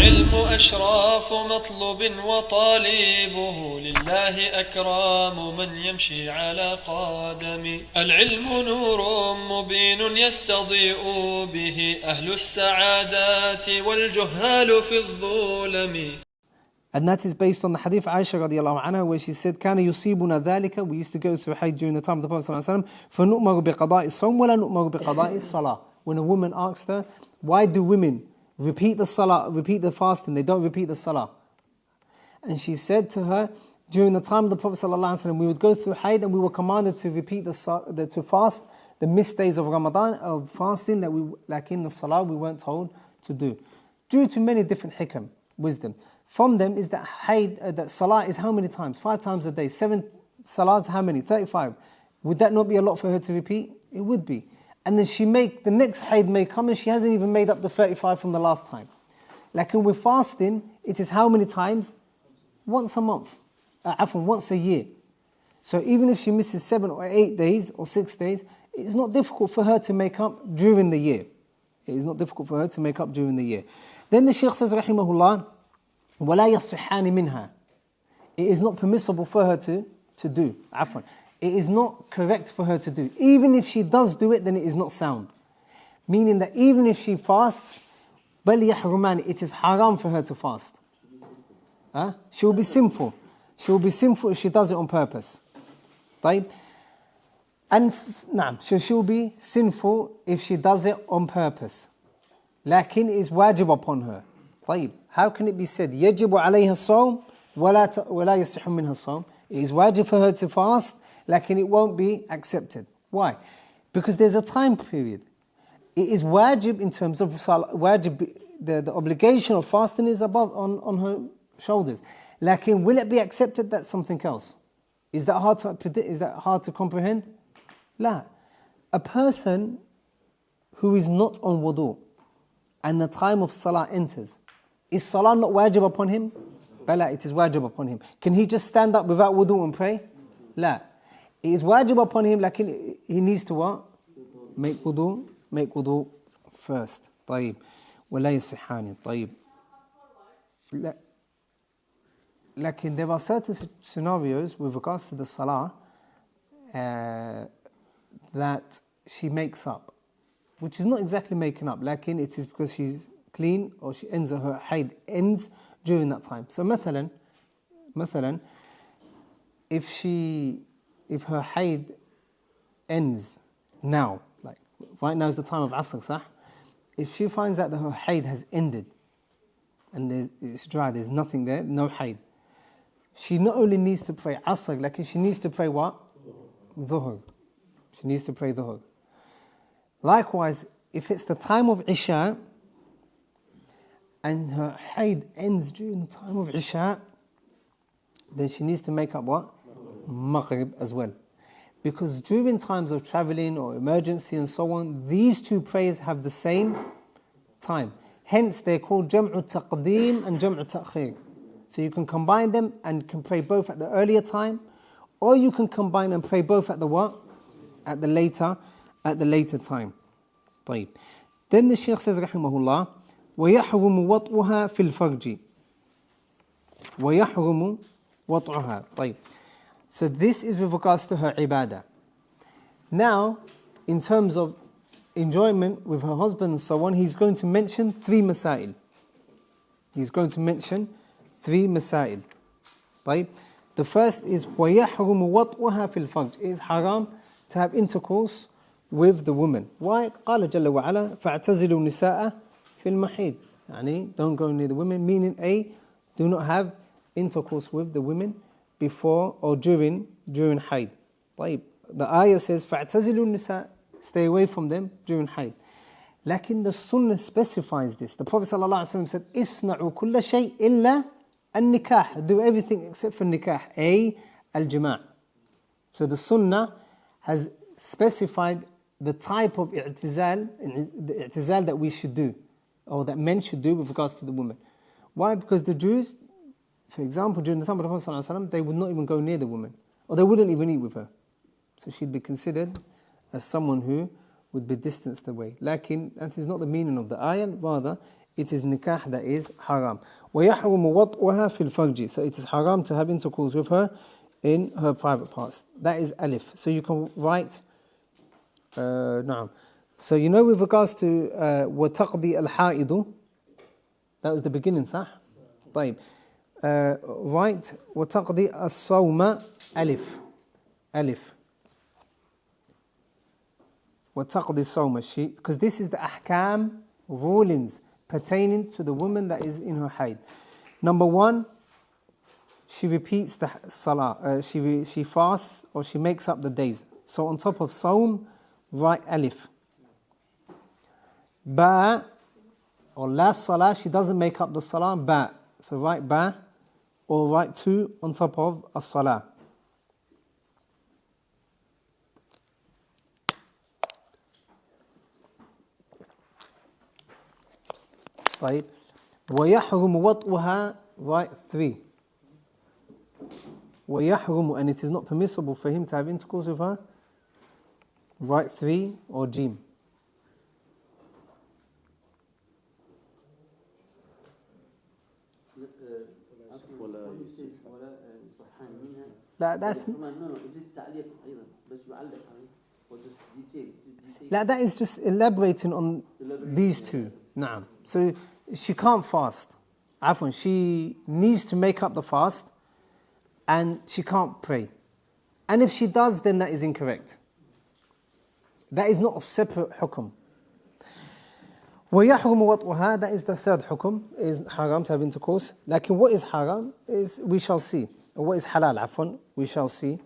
العلم أشراف مطلوب وطالبه لله أكرام من يمشي على قدم. العلم نور مبين يستضيء به أهل السعادات والجهال في الظلم. And that is based on the hadith Aisha radiallahu anha, where she said, كان يصيبنا ذلك, we used to go through Hajj during the time of the Prophet sallallahu alaihi wasallam, فنؤمر بقضاء الصوم ولا نؤمر بقضاء الصلاة. When a woman asked her, why do women repeat the salah, repeat the fasting, they don't repeat the salah? And she said to her, during the time of the Prophet sallallahu alaihi wasallam, we would go through Hajj and we were commanded to repeat to fast the missed days of Ramadan, of fasting, that we, like in the salah, we weren't told to do. Due to many different hikam, wisdom. From them is that that salah is how many times? 5 times a day. 7 salahs, how many? 35. Would that not be a lot for her to repeat? It would be. And then the next haid may come and she hasn't even made up the 35 from the last time. Like when we're fasting, it is how many times? Once a month. Once a year. So even if she misses 7 or 8 days or 6 days, it is not difficult for her to make up during the year. It is not difficult for her to make up during the year. Then the Shaykh says, rahimahullah, وَلَا يَصِحَّانِ مِنْهَا. It is not permissible for her to do. It is not correct for her to do. Even if she does do it, then it is not sound. Meaning that even if she fasts, بَلْ يَحْرُمَانِ, it is haram for her to fast. She will be sinful. She will be sinful if she does it on purpose. طيب? And she will be sinful if she does it on purpose. لكن it is wajib upon her. طيب. How can it be said, يجب عليها الصوم ولا يصح منها الصوم? It is wajib for her to fast, لكن it won't be accepted. Why? Because there's a time period. It is wajib in terms of wajib, the obligation of fasting is above on her shoulders. لكن will it be accepted? That's something else. Is that hard to predict? Is that hard to comprehend? لا. A person who is not on wudu and the time of salah enters, is salah not wajib upon him? Bala, it is wajib upon him. Can he just stand up without wudu and pray? La. It is wajib upon him, like he needs to what? Make wudu first. طيب. ولا يصحان. طيب. Like there are certain scenarios with regards to the salah that she makes up, which is not exactly making up, like it is because she's clean or she ends her haid ends during that time. So مثلا if her haid ends now, like right now is the time of Asr, صح? If she finds out that her haid has ended and it's dry, there's nothing there, no haid, she not only needs to pray Asr, like she needs to pray what? Dhuhr. She needs to pray Dhuhr. Likewise, if it's the time of Isha and her haid ends during the time of Isha, then she needs to make up what? Maghrib as well. Because during times of traveling or emergency and so on, these two prayers have the same time. Hence they're called Jam'u Taqdeem and Jam'u Ta'khir. So you can combine them and can pray both at the earlier time, or you can combine and pray both at the what? At the later time. طيب. Then the Shaykh says rahimahullah, ويحرم وطئها في الفرج. ويحرم وطئها. طيب. So this is with regards to her ibadah. Now, in terms of enjoyment with her husband and so on, he's going to mention 3 masail. He's going to mention 3 masail. طيب. The first is ويحرم وطئها في الفرج. It is haram to have intercourse with the woman. Why? قال جل وعلا فاعتزلوا النساء في المحيض. يعني don't go near the women, meaning A, do not have intercourse with the women before or during haid. طيب. The ayah says فاعتزلوا النساء, stay away from them during haid. Lakin the sunnah specifies this. The Prophet ﷺ said اصنعوا كل شيء إلا النكاح. Do everything except for nikah. A, al-jima'. So the sunnah has specified the type of i'tizal that we should do, or that men should do with regards to the woman. Why? Because the Jews, for example, during the time of the Prophet ﷺ, they would not even go near the woman, or they wouldn't even eat with her. So she'd be considered as someone who would be distanced away. Lakin that is not the meaning of the ayah, rather it is nikah that is haram. وَيَحْرُمُ وَطْءُهَا فِي الْفَرْجِ. So it is haram to have intercourse with her in her private parts. That is alif. So you can write, نعم. So you know with regards to وَتَقْضِي الْحَائِضُ, that was the beginning, صح? طيب. Write وَتَقْضِي الصَّوْمَ alif. Alif. وَتَقْضِي الصَّوْمَ, because this is the ahkam, rulings pertaining to the woman that is in her haid. Number one, she repeats the salah, she fasts or she makes up the days. So on top of sawm, write alif. Ba, or last salah, she doesn't make up the salah, ba. So write ba, or write 2 on top of as-salah. طيب. وَيَحْرُمُ وَطْءُهَا, write 3. وَيَحْرُمُ, and it is not permissible for him to have intercourse with her, write 3 or jim. لا that is just elaborating on these two. نعم. So she can't fast. عفوا, she needs to make up the fast and she can't pray. And if she does, then that is incorrect. That is not a separate hukum. وَيَحْرُمُ وَطْءُهَا, that is the third hukum, is haram to have intercourse. Like what is haram is, we shall see. Or what is halal, عفوا, we shall see.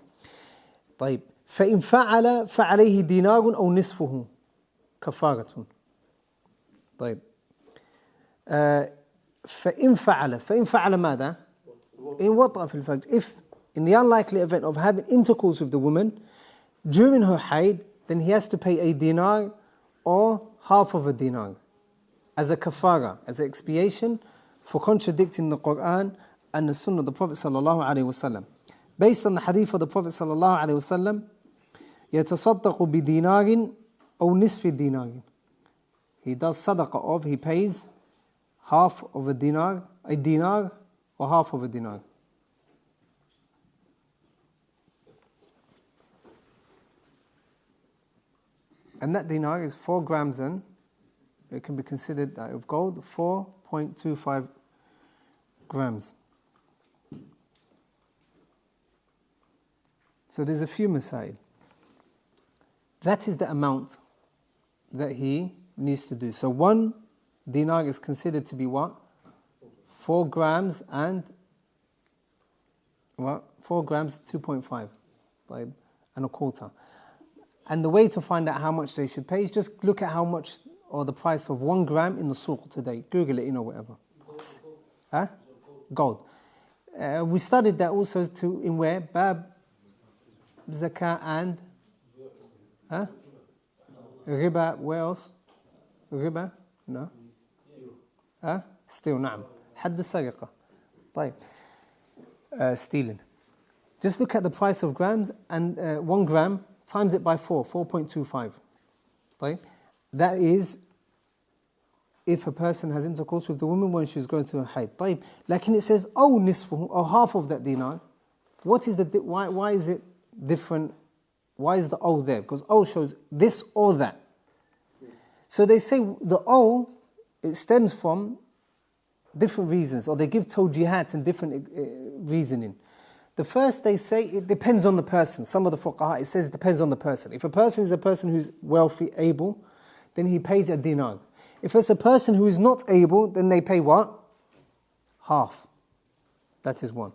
طيب. فإن فعل فعليه دينار أو نصفه كفارة. طيب. فإن فعل ماذا؟ إن وطأ في الفرج. If in the unlikely event of having intercourse with the woman during her haid, then he has to pay a dinar or half of a dinar as a kafara, as an expiation for contradicting the Quran and the Sunnah of the Prophet sallallahu alaihi wasallam. Based on the hadith of the Prophet sallallahu alaihi wasallam, يتصدق بدينار أو نصف دينار. He does sadaqah of, he pays half of a dinar or half of a dinar. And that dinar is 4 grams and it can be considered that of gold, 4.25 grams. So there's a few masail. That is the amount that he needs to do. So 1 dinar is considered to be what? 4 grams and what? 4 grams, 2.5, and a quarter. And the way to find out how much they should pay is just look at how much, or the price of 1 gram in the suq today. Google it, whatever. Huh? Gold. We studied that also in where? Bab, zakah and riba. Where else? Riba? No. Steal. نعم. حد السرقة. طيب. Stealing. Just look at the price of grams and 1 gram times it by 4.25. طيب. That is if a person has intercourse with the woman when she's going to her haid. طيب. Like it says, nisfuhu, or half of that dinar. What is why is it different? Why is the there? Because shows this or that. So they say the it stems from different reasons, or they give tawjihat and different reasoning. The first, they say it depends on the person. Some of the fuqaha, it says it depends on the person. If a person is a person who's wealthy, able, then he pays a dinar. If it's a person who is not able, then they pay what? Half. That is one.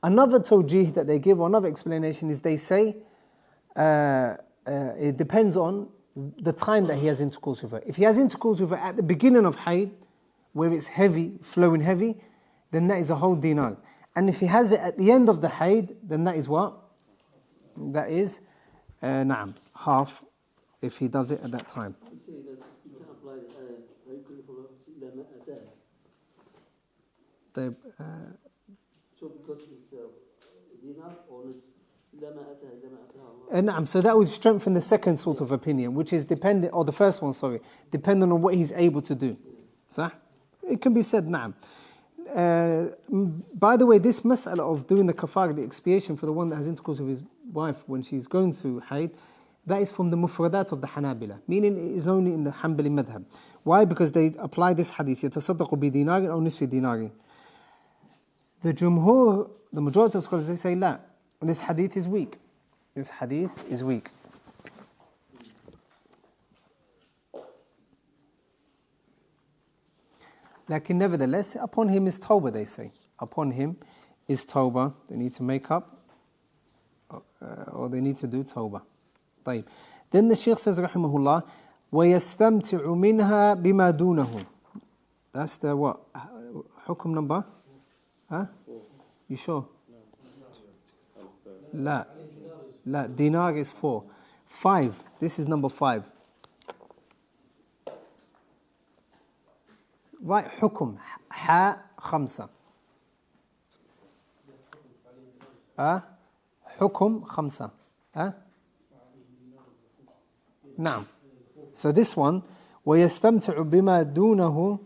Another tawjih that they give, or another explanation, is they say it depends on the time that he has intercourse with her. If he has intercourse with her at the beginning of haid, where it's heavy, flowing heavy, then that is a whole dinar. And if he has it at the end of the haid, then that is what? That is نعم, half, if he does it at that time. So because it's dinar or so that would strengthen the second sort of opinion, which is dependent, or the first one, sorry, depending on what he's able to do. صح? It can be said, نعم. By the way, this mas'ala of doing the kafara, the expiation for the one that has intercourse with his wife when she's going through hayd, that is from the mufradat of the Hanabila, meaning it is only in the Hanbali madhab. Why? Because they apply this hadith, يتصدق بدينار أو نصف دينار. The jumhur, the majority of scholars, they say, لا, this hadith is weak. This hadith is weak. Lakin nevertheless, upon him is tawbah, they say. Upon him is tawbah. They need to make up, or they need to do tawbah. طيب. Then the Shaykh says, rahimahullah, وَيَسْتَمْتِعُ مِنْهَا بِمَا دُونَهُ. That's the what? Hukum number? Huh? You sure? La. La. Dinar is 4. 5. This is number 5. Right, حكم حاء 5 حكم 5 نعم. So this one ويستمتع بما دونه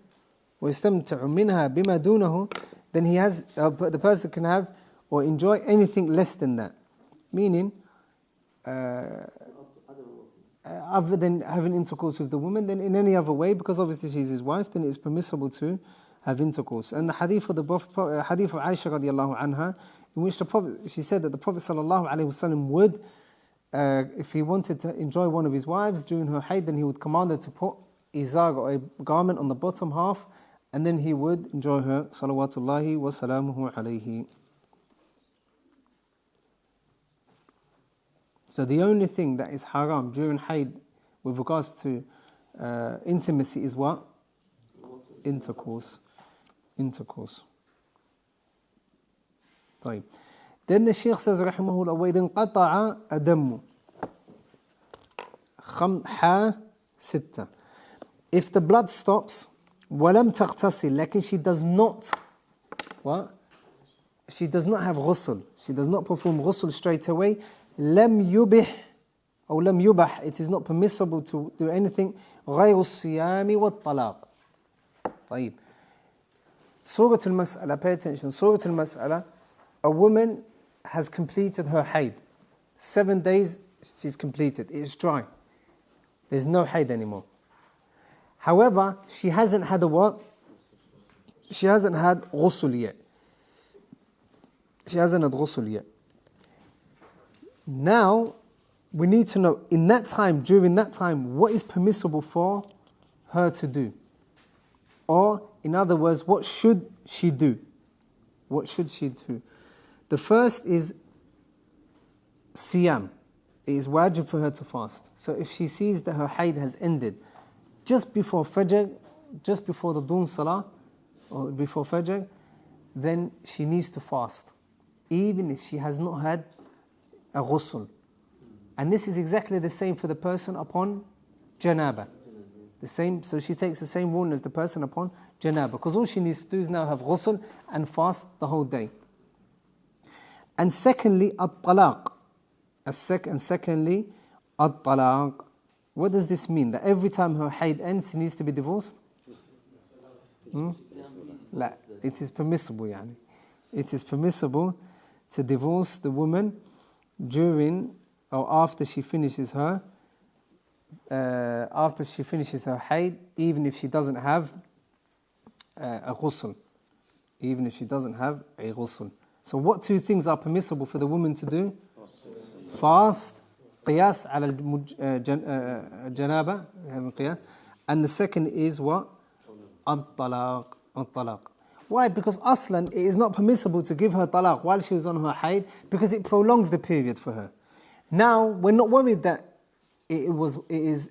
ويستمتع منها بما دونه, then he has the person can have or enjoy anything less than that, meaning other than having intercourse with the woman, then in any other way, because obviously she's his wife, then it's permissible to have intercourse. And the hadith of hadith of Aisha radiallahu anha, in which the Prophet, she said that the Prophet sallallahu alaihi wasallam would, if he wanted to enjoy one of his wives during her hayd, then he would command her to put izar, or a garment, on the bottom half, and then he would enjoy her, salawatullahi wa salamuhu alayhi. So the only thing that is haram during hayd with regards to intimacy is what? Intercourse. طيب. Then the Shaykh says, rahimahullah, وَإِذَا انْقَطَعَ أَدَمُّ حَا 6. If the blood stops, وَلَمْ تَغْتَسِلْ, like she does not, what? She does not have ghusl. She does not perform ghusl straight away. لم يبح أو لم يبح, it is not permissible to do anything غير الصيام والطلاق. طيب. Surah al-Mas'ala, pay attention. Surah al-Mas'ala, a woman has completed her hayd. 7 days she's completed. It's dry. There's no hayd anymore. However, she hasn't had a what? She hasn't had ghusl yet. She hasn't had ghusl yet. Now, we need to know, in that time, during that time, what is permissible for her to do? Or, in other words, what should she do? What should she do? The first is siyam. It is wajib for her to fast. So if she sees that her hayd has ended just before fajr, just before the dawn salah, or before fajr, then she needs to fast, even if she has not had a ghusl. And this is exactly the same for the person upon janaba. The same, so she takes the same rule as the person upon janaba, because all she needs to do is now have ghusl and fast the whole day. And secondly, at-talaq. Secondly, at-talaq. What does this mean? That every time her hayd ends, she needs to be divorced? La, it is permissible, yani. It is permissible to divorce the woman during or after she finishes her hayd, even if she doesn't have a ghusl. Even if she doesn't have a ghusl. So what 2 things are permissible for the woman to do? Fast, qiyas ala janaba, and the second is what? At-talaq. Why? Because aslan, it is not permissible to give her talaq while she was on her hayd, because it prolongs the period for her. Now, we're not worried that it is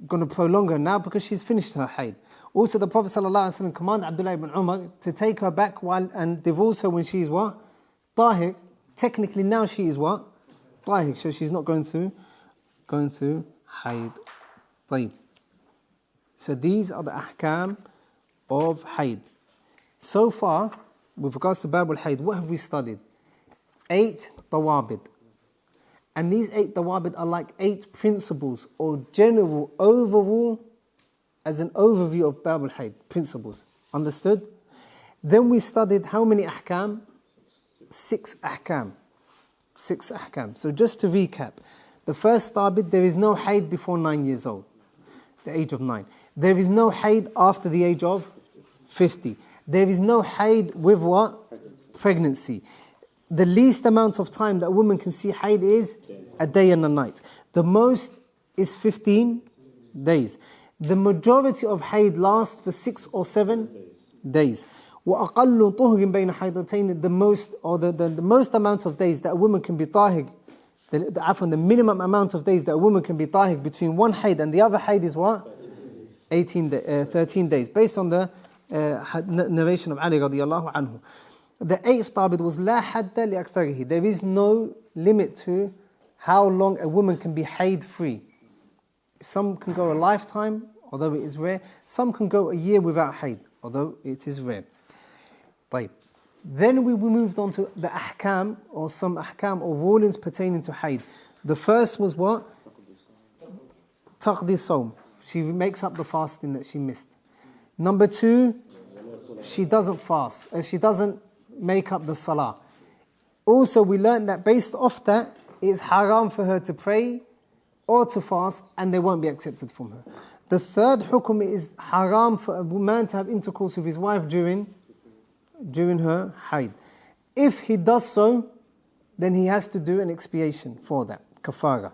going to prolong her now because she's finished her hayd. Also, the Prophet ﷺ commanded Abdillah ibn Umar to take her back and divorce her when she is what? Tahir. Technically now she is what? Tahir. So she's not going through hayd. طيب. So these are the ahkam of hayd. So far, with regards to Bab al-Hayd, what have we studied? 8 tawabid. And these 8 tawabid are like 8 principles or general overall as an overview of Bab al-Hayd, principles. Understood? Then we studied how many ahkam? 6 ahkam. 6 ahkam. So just to recap, the first tabit, there is no hayd before 9 years old, the age of 9. There is no hayd after the age of 50. There is no hayd with what? Pregnancy. The least amount of time that a woman can see hayd is a day and a night. The most is 15 days. The majority of hayd lasts for 6 or 7 days. وَأَقَلُّ طُهْرٍ بَيْنَ حَيْضَتَيْنِ the most amount of days that a woman can be tahir, the minimum amount of days that a woman can be tahir between one hayd and the other hayd is what? 13 days, based on the narration of Ali radiallahu anhu. The 8th tabit was لا حد لأكثره. There is no limit to how long a woman can be hayd free. Some can go a lifetime, although it is rare. Some can go a year without hayd, although it is rare. طيب. Then we moved on to the ahkam, or some ahkam or rulings pertaining to hayd. The first was what? Taqdi sawm. She makes up the fasting that she missed. Number 2, she doesn't fast. She doesn't make up the salah. Also, we learned that based off that, it's haram for her to pray or to fast, and they won't be accepted from her. The third hukum is haram for a man to have intercourse with his wife during her hayd. If he does so, then he has to do an expiation for that, kafara.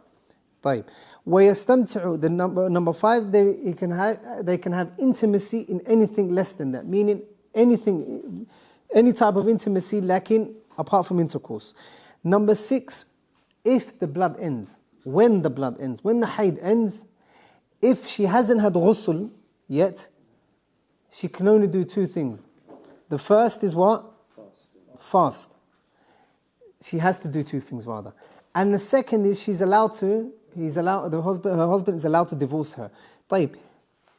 طيب. ويستمتع, the number 5, they can have intimacy in anything less than that, meaning any type of intimacy, lakin apart from intercourse. Number 6, if the blood ends, when the hayd ends, if she hasn't had ghusl yet, she can only do 2 things. The first is what? Fast. She has to do 2 things rather. And the second is her husband is allowed to divorce her. طيب,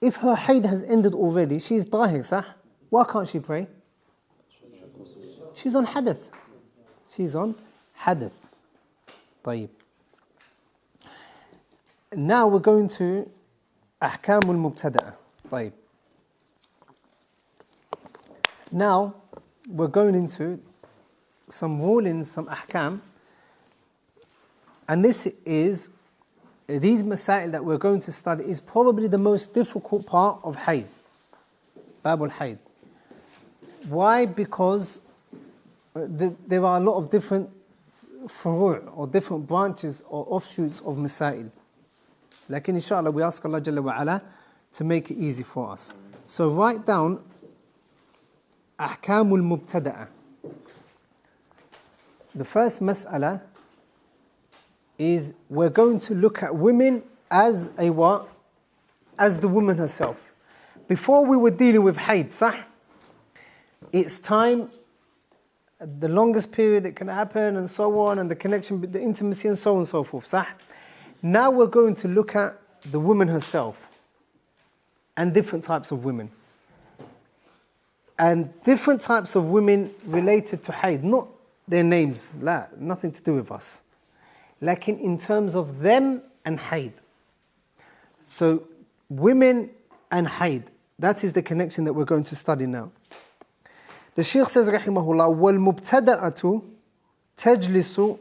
if her hayd has ended already, she's tahir, صح? Why can't she pray? She's on hadith. طيب. Now we're going to ahkam al-mubtada'a. طيب. Now we're going into some rulings, some ahkam, and these masail that we're going to study is probably the most difficult part of hayd, Bab al-Hayd. Why? Because there are a lot of different furu' or different branches or offshoots of masail. Like inshallah, we ask Allah Jalla wa Ala to make it easy for us. So write down ahkamul mubtada'a. The first mas'ala is we're going to look at women as a what? As the woman herself. Before we were dealing with hayd, sah? It's time, the longest period it can happen and so on, and the connection, the intimacy and so on and so forth, sah? Now we're going to look at the woman herself and different types of women. And different types of women related to hayd, not their names, nothing to do with us. Like in terms of them and hayd. So women and hayd, that is the connection that we're going to study now. The Shaykh says, rahimahullah, وَالْمُبْتَدَأَةُ تَجْلِسُ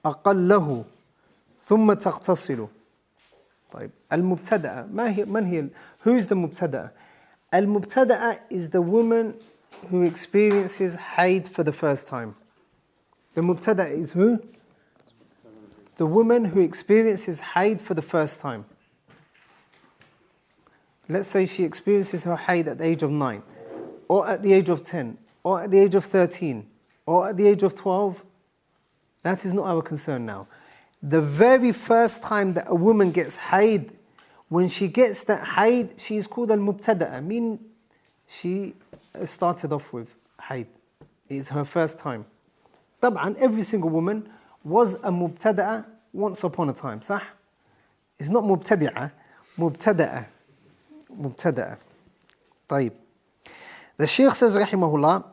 أَقَلَّهُ ثُمَّ تَغْتَصِلُ. طيب. المبتدأة, who is the mubtada'a? Al-mubtada'a is the woman who experiences hayd for the first time. The mubtada'a is who? The woman who experiences hayd for the first time. Let's say she experiences her hayd at the age of 9, or at the age of 10, or at the age of 13, or at the age of 12. That is not our concern now. The very first time that a woman gets hayd, when she gets that hayd, she is called al-mubtada'a, meaning she started off with hayd. It's her first time. طبعا, every single woman was a mubtada'a once upon a time, صح? It's not mubtadi'a, mubtada'a. طيب. The Shaykh says, rahimahullah,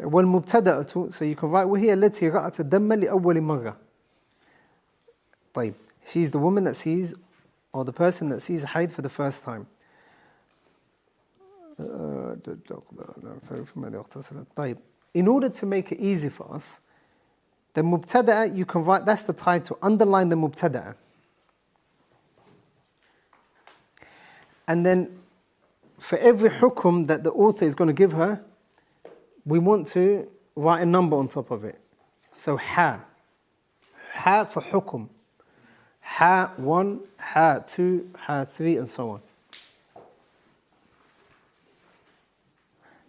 والمبتدأة, so you can write, وهي التي رأت الدم لأول مرة. طيب. She's the woman that sees, or the person that sees hayd for the first time. طيب. In order to make it easy for us, the mubtada'a, you can write, that's the title, underline the mubtada'a. And then for every hukum that the author is going to give her, we want to write a number on top of it. So ha for hukum, ha 1, ha 2, ha 3, and so on.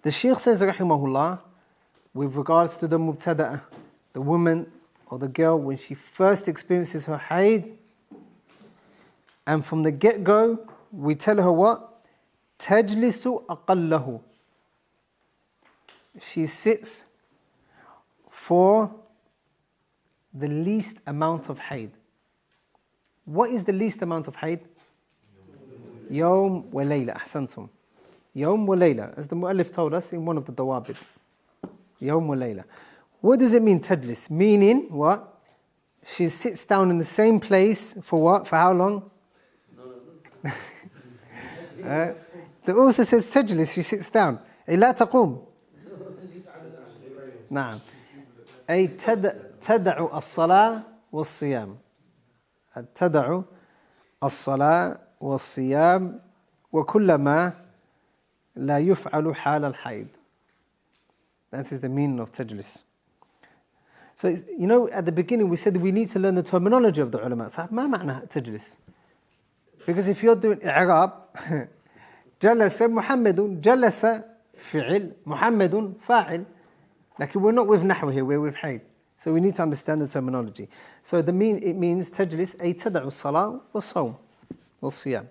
The Shaykh says, rahimahullah, with regards to the mubtada'a, the woman or the girl, when she first experiences her hayd, and from the get-go, we tell her what? Tajlisu aqallahu. She sits for the least amount of hayd. What is the least amount of hayd? Yawm wa layla, ahsantum. Yawm wa layla, as the mu'allif told us in one of the dawabid. Yawm wa layla. What does it mean, tajlis? Meaning what? She sits down in the same place for what? For how long? The author says tajlis, she sits down. أي لا تقوم. نعم. أي تدع الصلاة والصيام. تدع الصلاة والصيام وكلما لا يفعل حال الحيض. That is the meaning of tajlis. So, you know, at the beginning we said we need to learn the terminology of the ulama. So, ما معنى تجلس? Because if you're doing إعراب, جلس محمد, جلس فعل, محمد فاعل. Like we're not with نحو here, we're with حيد. So we need to understand the terminology. So it means تجلس أي تدع الصلاة والصوم والصيام.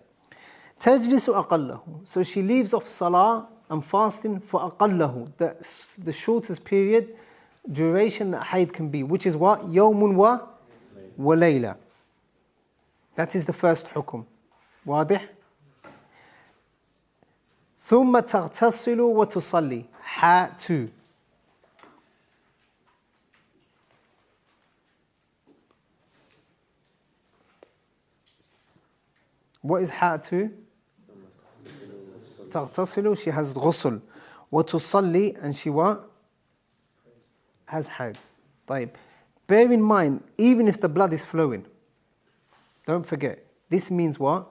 تجلس أقله. So she leaves off salah and fasting for أقله, the shortest period, duration that hayd can be, which is what? يوم وليلة. That is the first hukum. واضح? ثم تغتسل وتصلي. Ha 2. What is ha 2? تغتسل, she has ghusl. وتصلي, and she what? Has hayd. طيب. Bear in mind, even if the blood is flowing, don't forget, this means what?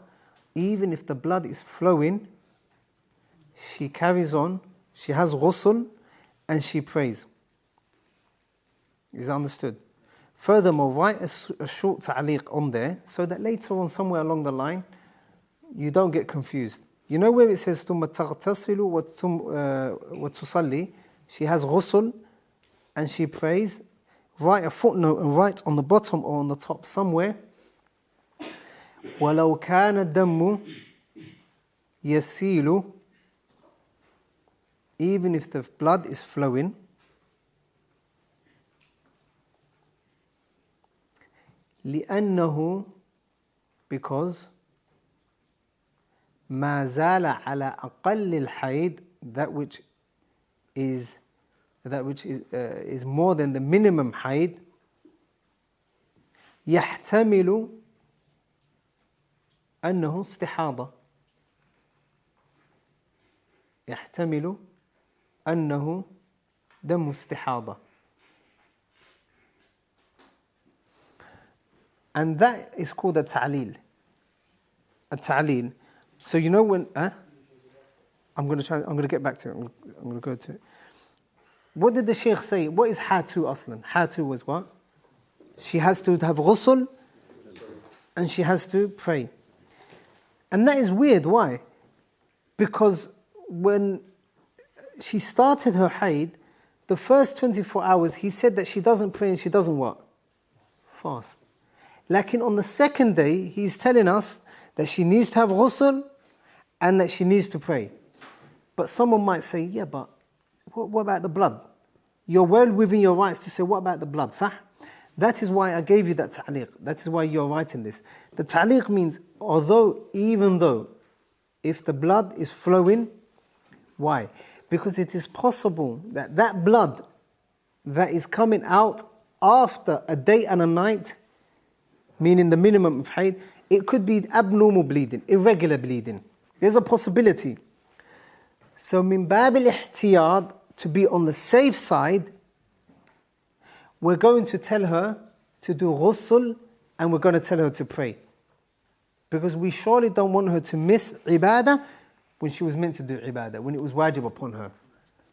Even if the blood is flowing, she carries on, she has ghusl, and she prays. Is that understood? Furthermore, write a short ta'liq on there, so that later on, somewhere along the line, you don't get confused. You know where it says ثُمَّ تَغْتَسِلُ وَتُصَلِّي, she has ghusl, and she prays. Write a footnote and write on the bottom or on the top somewhere, وَلَوْ كَانَ الدَّمُّ يَسِيلُ, even if the blood is flowing, لأنه, because ما زال على أقل الحيض, that which is more than the minimum hayd, يحتمل أنه استحاضة. يحتمل أنه دم استحاضة. And that is called a ta'lil. A ta'lil. So you know when, I'm going to get back to it. I'm going to go to it. What did the Shaykh say? What is ha 2 aslan? Ha 2 was what? She has to have ghusl and she has to pray. And that is weird. Why? Because when she started her hayd, the first 24 hours, he said that she doesn't pray and she doesn't what? Fast. Like on the second day, he's telling us that she needs to have ghusl and that she needs to pray. But someone might say, yeah, but what about the blood? You're well within your rights to say, what about the blood? Sah? That is why I gave you that ta'liq. That is why you're writing this. The ta'liq means, even though, if the blood is flowing, why? Because it is possible that that blood that is coming out after a day and a night, meaning the minimum of hayd, it could be abnormal bleeding, irregular bleeding. There's a possibility. So min bab al-ihtiyad, to be on the safe side, we're going to tell her to do ghusl and we're going to tell her to pray. Because we surely don't want her to miss ibadah when she was meant to do ibadah, when it was wajib upon her.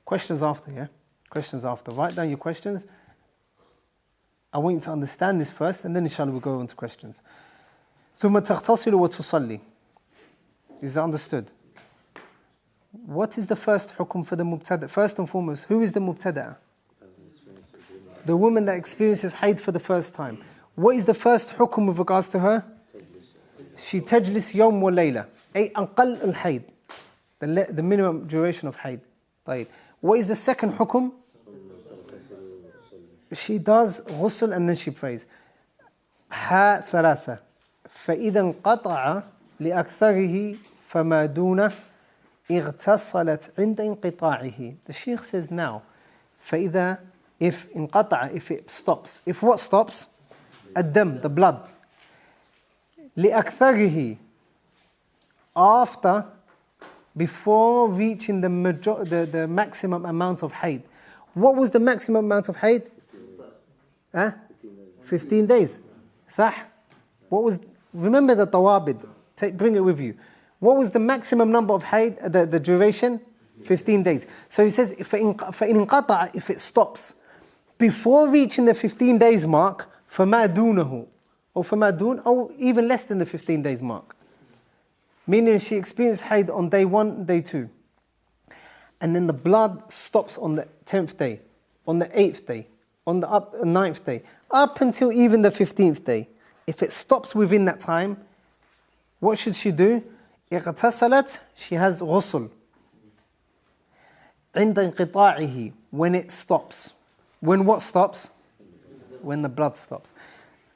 Questions after, yeah? Questions after. Write down your questions. I want you to understand this first and then inshallah we'll go on to questions. ثم تغتسل وتصلي. Is that understood? What is the first hukum for the mubtada? First and foremost, who is the mubtada? The woman that experiences hayd for the first time. What is the first hukum with regards to her? She tajlis yawm wa layla. Ay aqal al-hayd. The minimum duration of hayd. طيب. What is the second hukum? She does ghusl and then she prays. ها ثلاثة. فإذا انقطع لأكثره فما دونه اغتسلت عند انقطاعه. The Shaykh says now, فإذا, if انقطع, if it stops. If what stops? الدم, the blood. لأكثره, after, before reaching the maximum amount of hayd. What was the maximum amount of hayd? 15 days. صح? What was, remember the tawabid, bring it with you. What was the maximum number of hayd, the duration? 15 days. So he says, فَإِنْ انْقَطَعَ, if it stops, before reaching the 15 days mark, فَمَا دُونَهُ, or فَمَا دُون, or even less than the 15 days mark. Meaning she experienced hayd on day 1, day 2. And then the blood stops on the 10th day, on the 8th day, on the 9th day, up until even the 15th day. If it stops within that time, what should she do? اغتسلت, she has ghusl. عند انقطاعه, when it stops. When what stops? When the blood stops.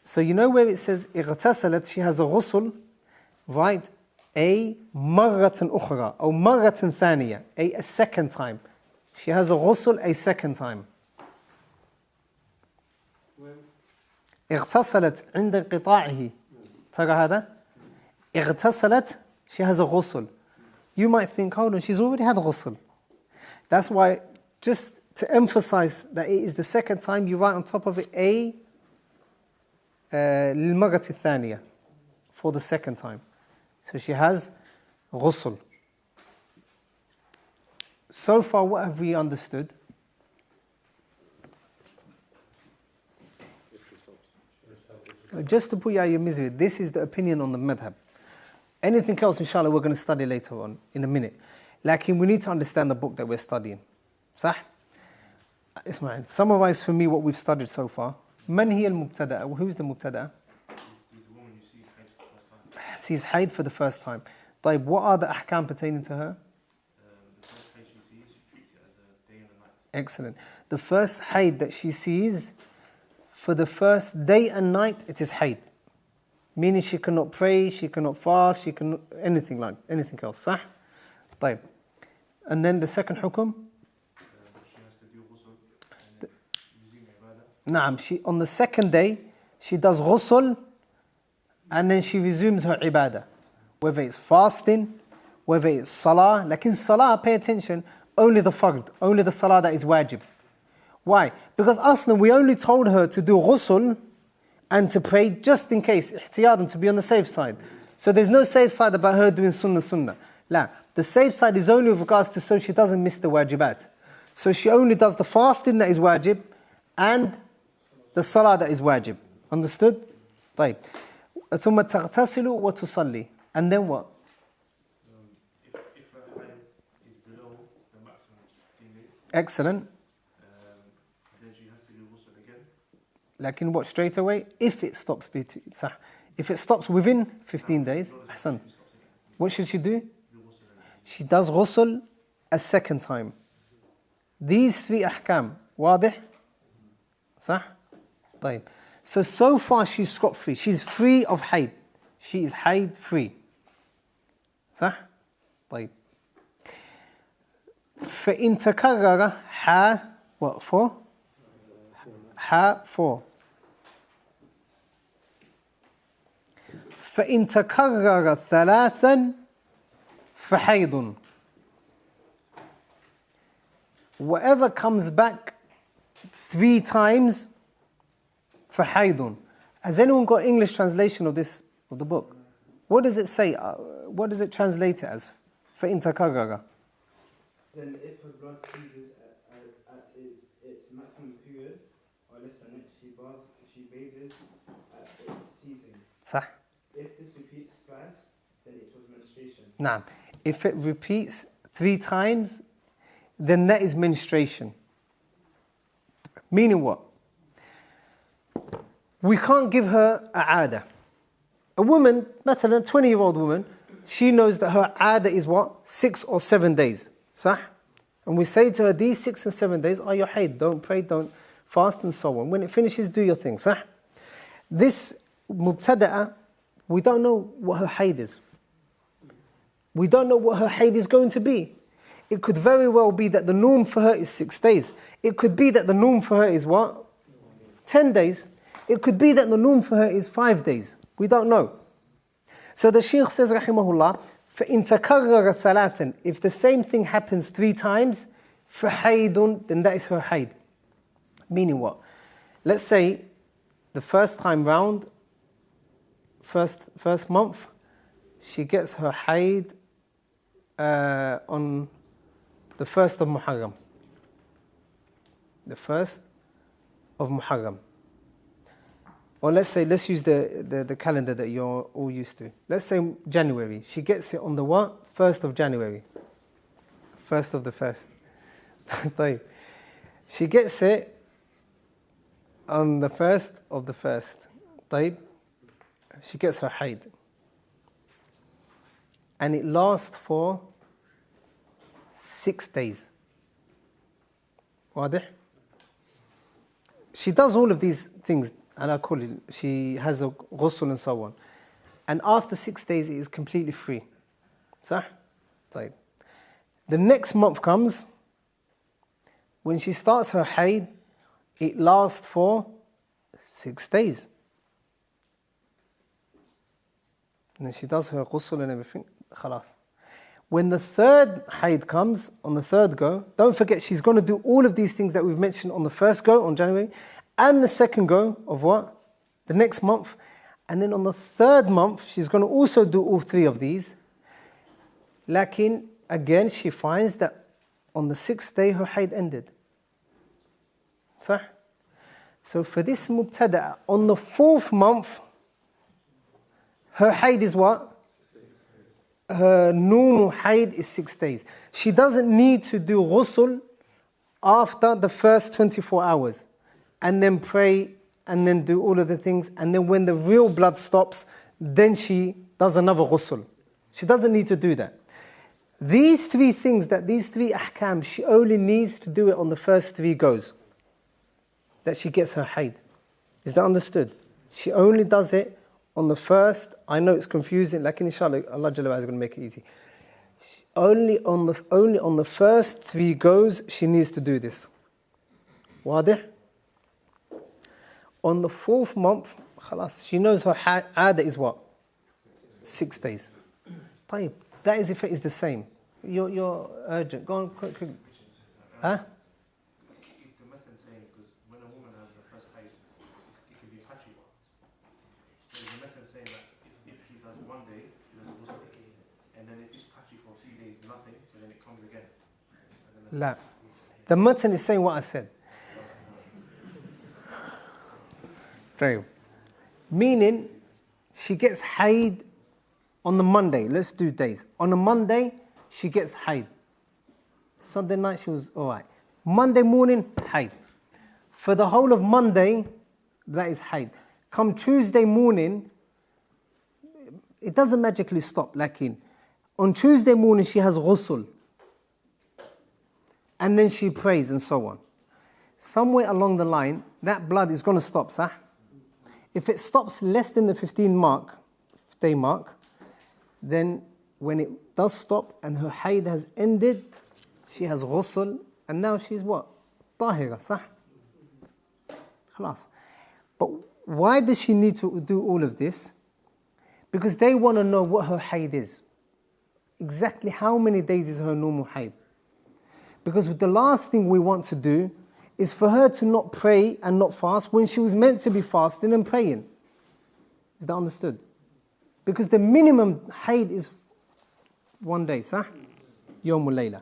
So you know where it says اغتسلت, she has a ghusl, right? A مرة أخرى, or مرة ثانية, a second time. She has a ghusl a second time. اغتسلت عند انقطاعه. ترى هذا؟ اغتسلت, she has a ghusl. You might think, hold on, she's already had a ghusl. That's why, just to emphasize that it is the second time, you write on top of it a للمرة الثانية, for the second time. So she has ghusl. So far, what have we understood? Just to put you out of your misery, this is the opinion on the madhab. Anything else, inshallah, we're going to study later on, in a minute. Like, we need to understand the book that we're studying. صح? Ismail, summarize for me what we've studied so far. من هي المبتدأ? Who's the mubtada? Sees hayd for the first time. طيب, what are the ahkam pertaining to her? The first hayd she sees, she treats it as a day and a night. Excellent. The first hayd that she sees, for the first day and night, it is hayd. Meaning she cannot pray, she cannot fast, she cannot anything else. صح? طيب. And then the second hukum? She has to do ghusl and resume ibadah. On the second day, she does ghusl and then she resumes her ibadah. Whether it's fasting, whether it's salah. Like in salah, pay attention, only the fard, only the salah that is wajib. Why? Because aslan, we only told her to do ghusl and to pray just in case, ihtiyadan, to be on the safe side. So there's no safe side about her doing sunnah. La. The safe side is only with regards to so she doesn't miss the wajibat. So she only does the fasting that is wajib and the salah that is wajib. Understood? طيب. ثم تغتسل وتصلي. And then what? If her hayd is below the maximum 15 days, Excellent. then she has to do ghusl again. Like in what? Straight away? If it stops if it stops within 15 days, Hassan, what should she do? She does ghusl a second time. These 3 ahkam, واضح? صح? طيب. So far she's scot-free. She's free of hayd. She is hayd free. صح؟ طيب. فإن تكرر what for? For. فإن تكرر 3 فحيض. whatever comes back 3 times for haydun. Has anyone got English translation of this, of the book? What does it say? What does it translate it as? For intakarrara. Then if her blood ceases at its maximum period, or less than it, she bathes at its ceasing. صح. If this repeats twice, then it was menstruation. Nah. If it repeats 3 times, then that is menstruation. Meaning what? We can't give her a 'ada. A woman, مثلا a 20-year-old woman, she knows that her 'ada is what? 6 or 7 days. صح? And we say to her, these 6 and 7 days are your hayd. Don't pray, don't fast, and so on. When it finishes, do your thing. صح? This mubtada'a, we don't know what her hayd is. We don't know what her hayd is going to be. It could very well be that the norm for her is 6 days. It could be that the norm for her is what? 10 days. It could be that the norm for her is 5 days. We don't know. So the Shaykh says, rahimahullah, فَإِن تَكَرَّرَ ثَلَاثًا, if the same thing happens 3 times, فَحَيْدٌ, then that is her hayd. Meaning what? Let's say the first time round, first month, she gets her hayd on the 1st of Muharram. The 1st of Muharram. Or let's use the calendar that you're all used to. Let's say January. She gets it on the what? 1st of January. 1st of the 1st. She gets it on the 1st of the 1st. She gets her hayd. And it lasts for 6 days. واضح? She does all of these things. She has a ghusl and so on. And after 6 days, it is completely free. صح? طيب. The next month comes. When she starts her hayd, it lasts for 6 days. And then she does her ghusl and everything. خلاص. When the 3rd hayd comes, on the 3rd go, don't forget she's going to do all of these things that we've mentioned on the 1st go, on January, and the 2nd go of what? The next month. And then on the 3rd month, she's going to also do all 3 of these. Lakin, again, she finds that on the 6th day, her hayd ended. صح? So for this mubtada, on the 4th month, her hayd is what? Her normal hayd is 6 days. She doesn't need to do ghusl after the first 24 hours. And then pray, and then do all of the things, and then when the real blood stops, then she does another ghusl. She doesn't need to do that. These 3 things, these 3 ahkam, she only needs to do it on the first 3 goes. That she gets her hayd. Is that understood? She only does it on the first. I know it's confusing, like inshallah, Allah Jalla wa Ala is going to make it easy. Only on the first 3 goes, she needs to do this. واضح? On the 4th month, خلاص, she knows her 'ada is what? 6 days. طيب, that is if it is the same. You're urgent. Go on, quick. Huh? Is the method saying, because when a woman has the first hayd, it can be patchy one. So is the method saying that if she does 1 day, she does ghusl, and then if it's patchy for a few days, nothing, but then it comes again? لا. The matan is saying what I said. Meaning, she gets hayd on the Monday. Let's do days. On a Monday, she gets hayd. Sunday night, she was alright. Monday morning, hayd. For the whole of Monday, that is hayd. Come Tuesday morning, it doesn't magically stop. On Tuesday morning, she has ghusl. And then she prays and so on. Somewhere along the line, that blood is going to stop, sah? If it stops less than the 15-day mark, then when it does stop and her hayd has ended, she has ghusl, and now she's what? Tahira, sah? Khalas. But why does she need to do all of this? Because they want to know what her hayd is. Exactly how many days is her normal hayd. Because the last thing we want to do is for her to not pray and not fast when she was meant to be fasting and praying. Is that understood? Because the minimum haid is 1 day, صح? يوم وليلة.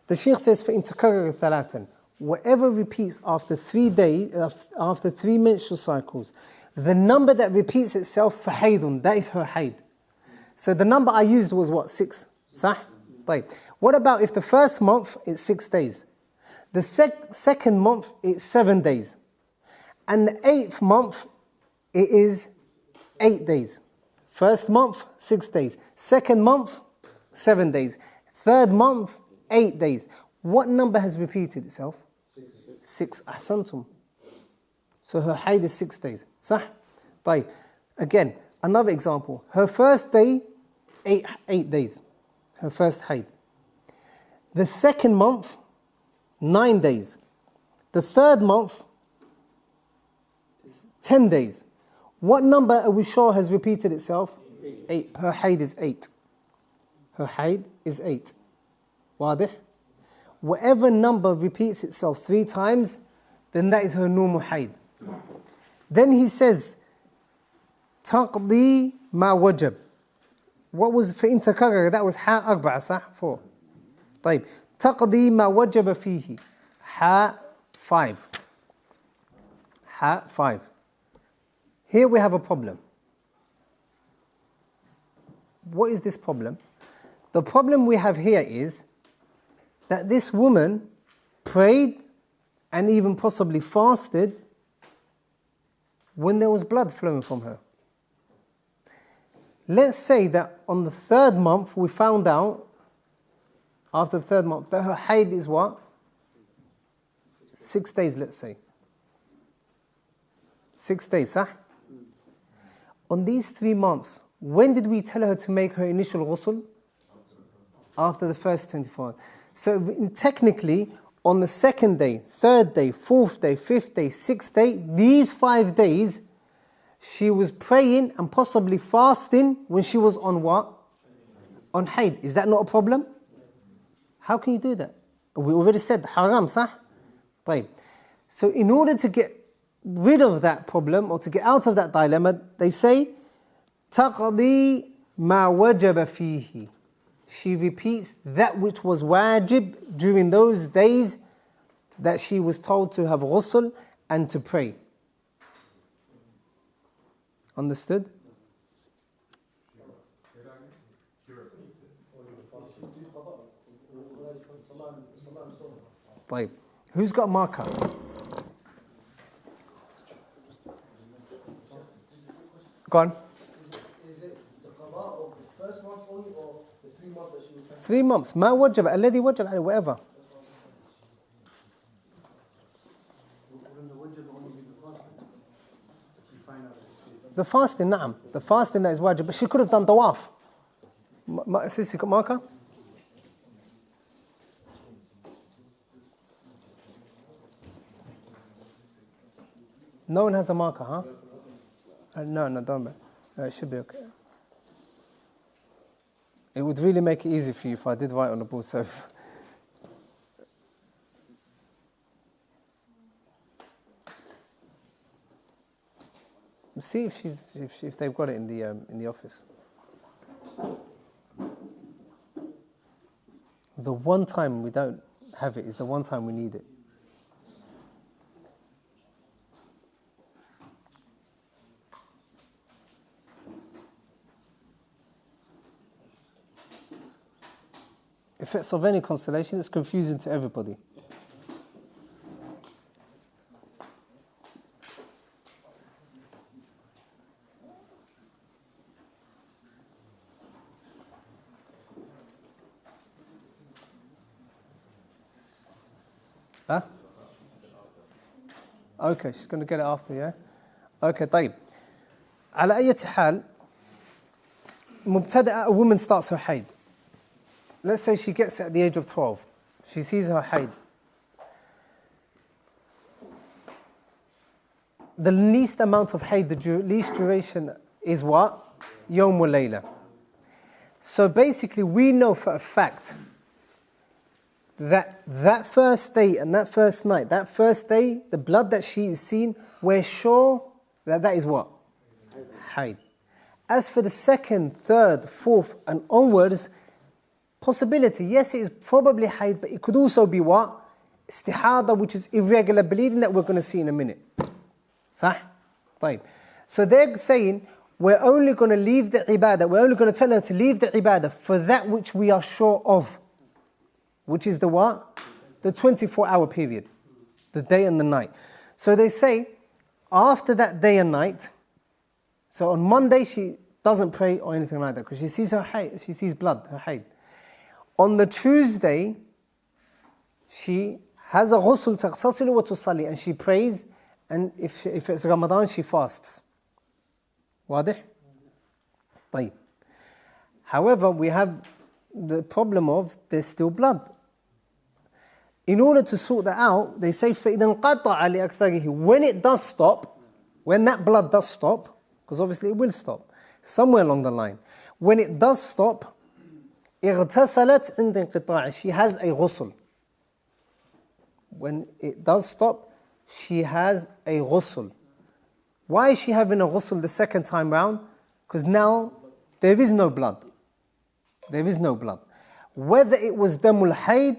The Shaykh says, فَإِن تَكَرَّرَ ثَلَاثًا, whatever repeats after 3 days, after 3 menstrual cycles, the number that repeats itself for haydun, that is her haid. So the number I used was what? 6. صح? طيب. What about if the first month it's 6 days? The second month it's 7 days. And the 8th month it is 8 days. First month, 6 days. Second month, 7 days. Third month, 8 days. What number has repeated itself? 6. Ahsantum. So her haid is 6 days. Sah? طيب. Again, another example. Her first day, 8 days. Her first haid. The second month, 9 days. The third month, 10 days. What number are we sure has repeated itself? 8. Her haid is 8. Her haid is 8. واضح? Whatever number repeats itself 3 times, then that is her normal haid. Then he says, تقضي ما وجب. What was فإن تكرر? That was حاء 4 صح? 4. طيب. تقضي ما وجب فيه. حاء 5. حاء 5. Here we have a problem. What is this problem? The problem we have here is that this woman prayed and even possibly fasted when there was blood flowing from her. Let's say that on the 3rd month we found out, after the 3rd month, that her haid is what? 6 days, let's say. 6 days, huh? On these 3 months, when did we tell her to make her initial ghusl? After the first 24 hours. So technically, on the 2nd day, 3rd day, 4th day, 5th day, 6th day, these 5 days, she was praying and possibly fasting when she was on what? On haid. Is that not a problem? How can you do that? We already said haram, sah? طيب. So in order to get rid of that problem or to get out of that dilemma, they say, تَقْضِي مَا وَجَبَ فِيهِ. She repeats that which was wajib during those days that she was told to have ghusl and to pray. Understood? طيب. Who's got a marker? Go on. Is it the qada of the first month only or the 3 months that she was trying 3 months. ما وجب الذي وجب عليه whatever. Wouldn't the wajib only be the fasting? If you find out that The fasting, نعم. The fasting that is wajib. But she could have done tawaf. Sissy, got marker? No one has a marker, huh? No, don't. It should be okay. It would really make it easy for you if I did write on the board. So, see if they've got it in the office. The one time we don't have it is the one time we need it. If it's of any consolation, it's confusing to everybody. Huh? Okay, she's going to get it after, yeah? Okay, طيب. على أي حال مبتدأ, a woman starts her haid. Let's say she gets it at the age of 12. She sees her haid. The least amount of haid, the least duration is what? Yawm wa layla. So basically we know for a fact that first day and that first night, that first day, the blood that she is seeing, we're sure that that is what? Hayd. As for the second, third, fourth and onwards, possibility, yes, it is probably hayd, but it could also be what? Istihada, which is irregular bleeding that we're going to see in a minute. Sah? طيب. So they're saying, we're only going to leave the ibadah, we're only going to tell her to leave the ibadah for that which we are sure of. Which is the what? The 24-hour period. The day and the night. So they say, after that day and night, so on Monday she doesn't pray or anything like that, because she sees her hayd, she sees blood, her hayd. On the Tuesday, she has a ghusl, تغتسل وتصلي, and she prays, and if it's Ramadan, she fasts. واضح? طيب. However, we have the problem of there's still blood. In order to sort that out, they say فَإِذَا انْقَطَعَ لِأَكْثَرِهِ, when it does stop, when that blood does stop, because obviously it will stop, somewhere along the line, when it does stop, اغتسلت عند انقطاع, she has a ghusl. When it does stop, she has a ghusl. Why is she having a ghusl the second time round? Because now there is no blood. There is no blood. Whether it was damul hayd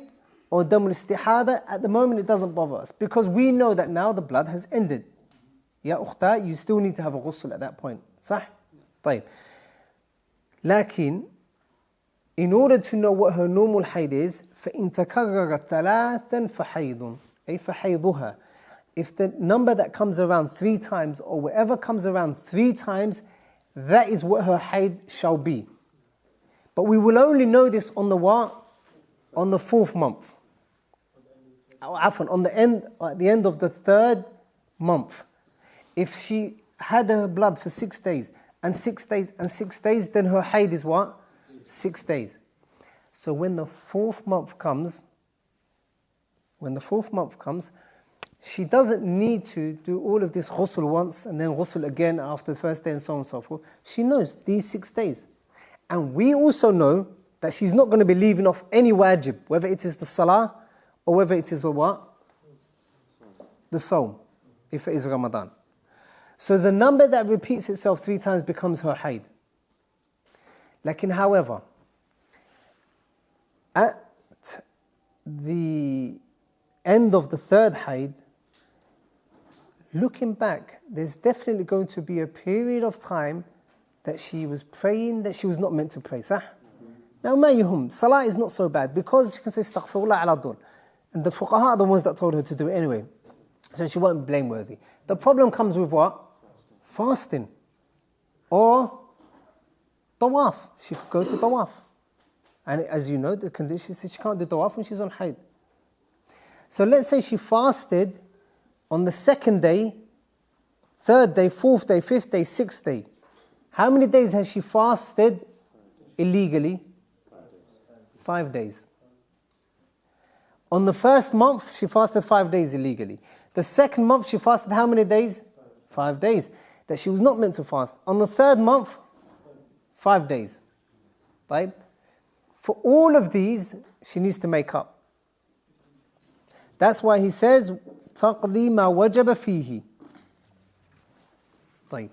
or damul istihada, at the moment it doesn't bother us, because we know that now the blood has ended. Ya ukhta, you still need to have a ghusl at that point. صح? طيب. لكن, in order to know what her normal hayd is, فإن تكررت ثلاثا فحيض, أي فحيضها. If the number that comes around 3 times, or whatever comes around 3 times, that is what her hayd shall be. But we will only know this on the what? On the 4th month. On the end, at the end of the 3rd month. If she had her blood for 6 days, and 6 days, and 6 days, then her hayd is what? 6 days. So when the 4th month comes, she doesn't need to do all of this ghusl once, and then ghusl again after the first day, and so on and so forth. She knows these 6 days. And we also know that she's not going to be leaving off any wajib, whether it is the salah, or whether it is the what? The sawm, if it is Ramadan. So the number that repeats itself 3 times becomes her hayd. Lakin, however, at the end of the 3rd hayd, looking back, there's definitely going to be a period of time that she was praying that she was not meant to pray. صح? Now, ma yuhum, salah is not so bad, because she can say astaghfirullah ala dul. And the fuqaha are the ones that told her to do it anyway. So she won't be blameworthy. The problem comes with what? Fasting. Or tawaf. She could go to tawaf. And as you know, the condition is she can't do tawaf when she's on hayd. So let's say she fasted on the 2nd day, 3rd day, 4th day, 5th day, 6th day. How many days has she fasted illegally? 5 days. On the 1st month, she fasted 5 days illegally. The 2nd month, she fasted how many days? 5 days. That she was not meant to fast. On the 3rd month, 5 days. Right? For all of these, she needs to make up. That's why he says, تَقْضِي مَا وَجَبَ فِيهِ. طيب.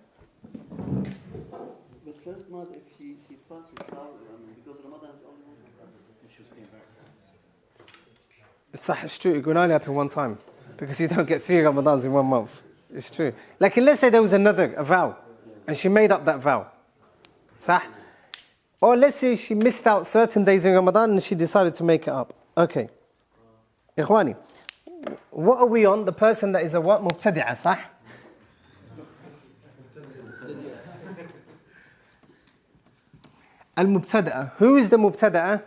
But first month, if she fasted, because Ramadan is only 1 month, she was paying back. It's true, it can only happen one time, because you don't get 3 Ramadans in 1 month. It's true. Like, let's say there was a vow, and she made up that vow. Sah? Or let's say she missed out certain days in Ramadan and she decided to make it up. Okay. Ikhwani, what are we on? The person that is a what? Mubtadi'ah, sah? Al-Mubtada'a. Who is the Mubtada'a?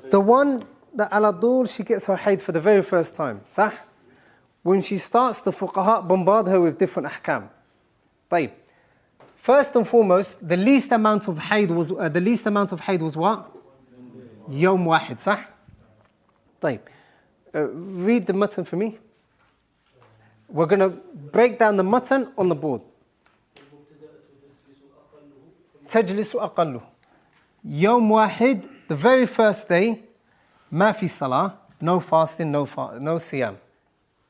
The one that ala dur she gets her hayd for the very first time. Sah? When she starts, the fuqaha bombard her with different ahkam. طيب. First and foremost, the least amount of hayd was what? Yawm wahid, sah? طيب. Read the matan for me. We're going to break down the matan on the board. تجلس أقله. Yawm wahid, the very first day, ما في صلاة, no fasting, no siyam.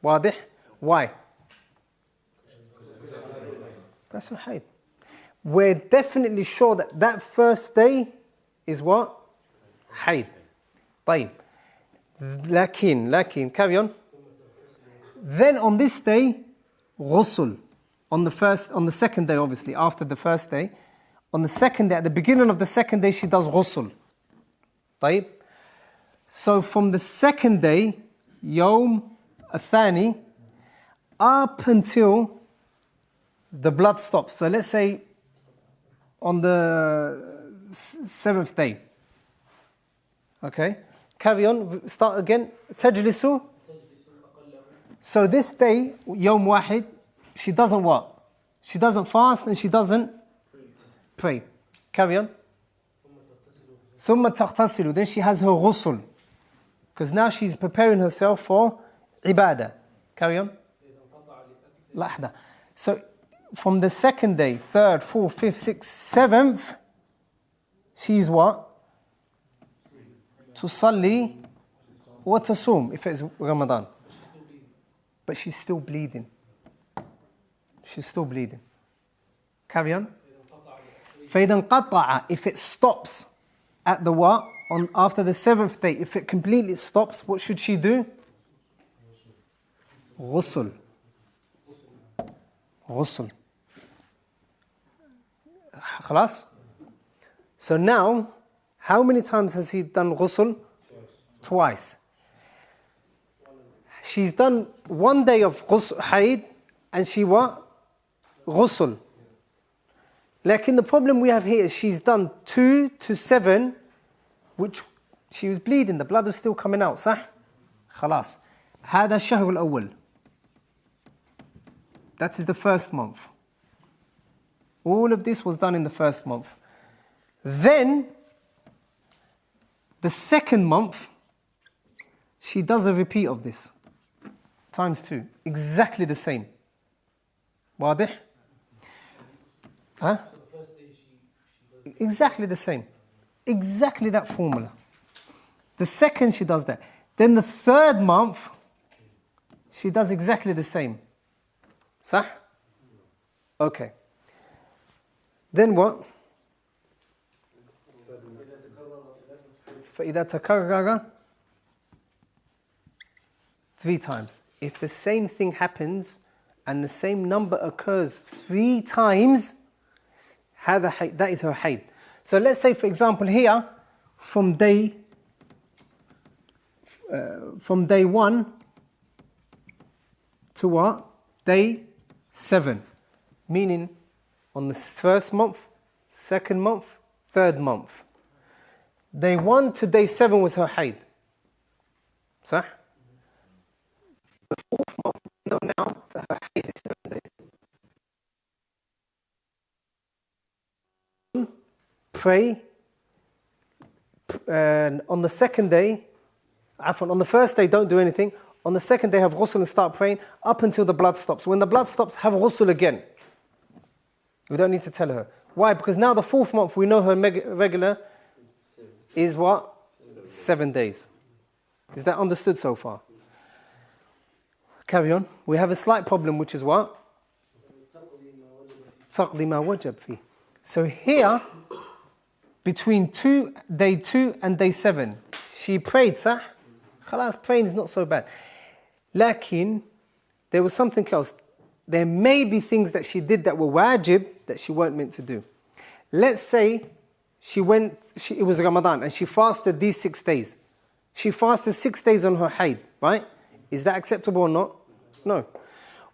واضح? Why? That's her haid. We're definitely sure that that first day is what? Haid. طيب. لكن, carry on. Then on this day, ghusl. On the second day, obviously, after the first day. On the second day, at the beginning of the second day, she does ghusl. طيب. So from the second day, يوم الثاني, up until the blood stops. So let's say on the 7th day. Okay? Carry on, start again. تجلس. So this day, يوم واحد, she doesn't what? She doesn't fast and she doesn't pray. Carry on. ثم تغتسل. Then she has her ghusl. Because now she's preparing herself for ibadah. Carry on. لحظة. So from the second day, 3rd, 4th, 5th, 6th, 7th, she's what? تصلي وتصوم if it's Ramadan. But she's still bleeding. She's still bleeding. Carry on. فإذا انقطع, if it stops at the what? After the 7th day, if it completely stops, what should she do? Ghusl. Ghusl. خلاص? So now, how many times has he done ghusl? Twice. She's done 1 day of ghusl, haid, and she what? Ghusl. Like, the problem we have here is she's done 2 to 7, which she was bleeding, the blood was still coming out, صح? خلاص. هذا الشهر الأول. That is the first month. All of this was done in the first month. Then, the second month, she does a repeat of this. Times 2. Exactly the same. واضح? Huh? Exactly the same. Exactly that formula. The second she does that. Then the third month, she does exactly the same. صح? Okay. Then what? فإذا تكرر 3 times. If the same thing happens and the same number occurs 3 times, that is her haid. So let's say, for example, here, from day 1 to what? Day 7. Meaning, on the first month, second month, third month. Day 1 to day 7 was her haid. صح? The 4th month, we know now that her haid is 7 days. Pray. And on the second day, on the first day, don't do anything. On the second day, have ghusl and start praying up until the blood stops. When the blood stops, have ghusl again. We don't need to tell her. Why? Because now the 4th month, we know her regular is what? 7 days. Is that understood so far? Carry on. We have a slight problem, which is what? تقضي ما وجب فيه. So here, between day 2 and day 7, she prayed, صح? خلاص, praying is not so bad. Lakin, there was something else. There may be things that she did that were wajib that she weren't meant to do. Let's say it was Ramadan and she fasted these 6 days. She fasted 6 days on her haid, right? Is that acceptable or not? No.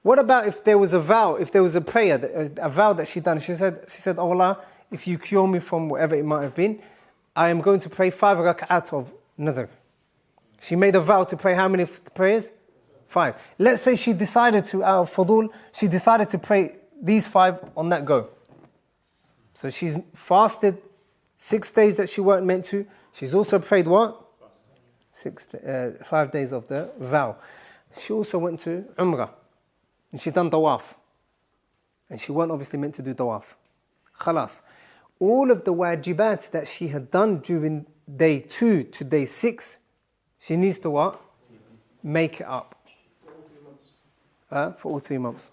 What about if there was a vow, if there was a prayer, a vow that she done? She said, oh Allah, if you cure me from whatever it might have been, I am going to pray 5 rak'at of nadhr. She made a vow to pray how many prayers? 5. Let's say she decided to, out of fudul, she decided to pray these 5 on that go. So she's fasted 6 days that she weren't meant to. She's also prayed what? 5 days of the vow. She also went to Umrah. And she done tawaf. And she weren't obviously meant to do tawaf. Khalas. All of the wajibat that she had done during day 2 to day 6, She needs to what? Make it up. For all 3 months.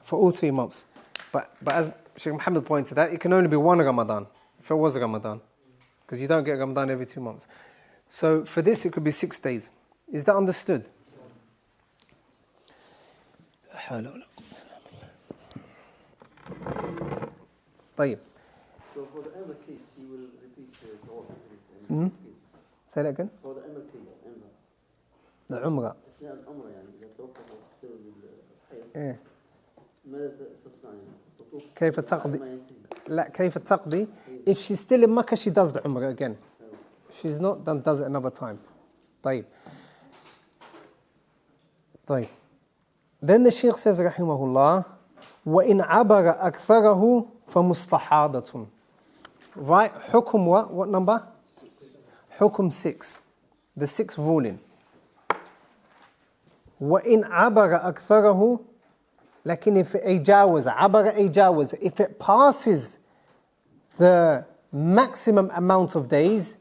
For all 3 months. But as Sheikh Muhammad pointed out, it can only be one Ramadan, if it was a Ramadan. Because you don't get Ramadan every 2 months. So for this, it could be 6 days. Is that understood? طيب. So for the Emma case, he will repeat the whole Hmm? Say that again? For the Emma case, Emma. The Umrah. أثناء العمرة يعني إذا توقف بسبب الحيض إيه. ماذا تصنع يعني؟ تطوف كيف بعد تقضي؟ ما ينتهي. لا كيف تقضي? If she's still in Mecca, she does the Umrah again. If she's not, then does it another time. طيب. طيب. Then the Sheikh says رحمه الله وإن عبر أكثره فمستحاضة. Right? حكم what number? حكم 6. The 6th ruling. وإن عبر أكثره لكن if it يجاوز عبر يجاوز if it passes the maximum amount of days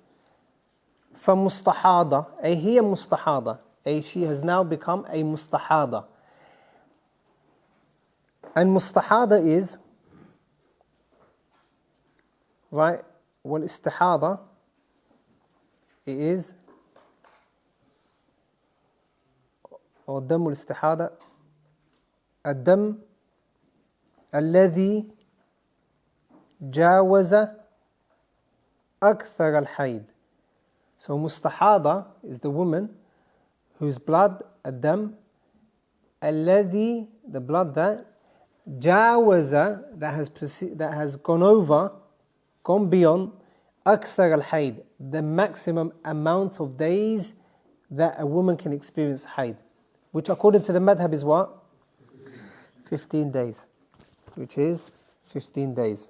فمستحاضة أي هي مستحاضة أي she has now become a مستحاضة. And مستحاضة is right والاستحاضة it is or دم الاستحاضة الدم الذي جاوز أكثر الحيض. So مستحاضة is the woman whose blood الدم الذي the blood that جاوز that has gone beyond أكثر الحيض, the maximum amount of days that a woman can experience haid, which according to the madhab is what? 15 days, which is 15 days.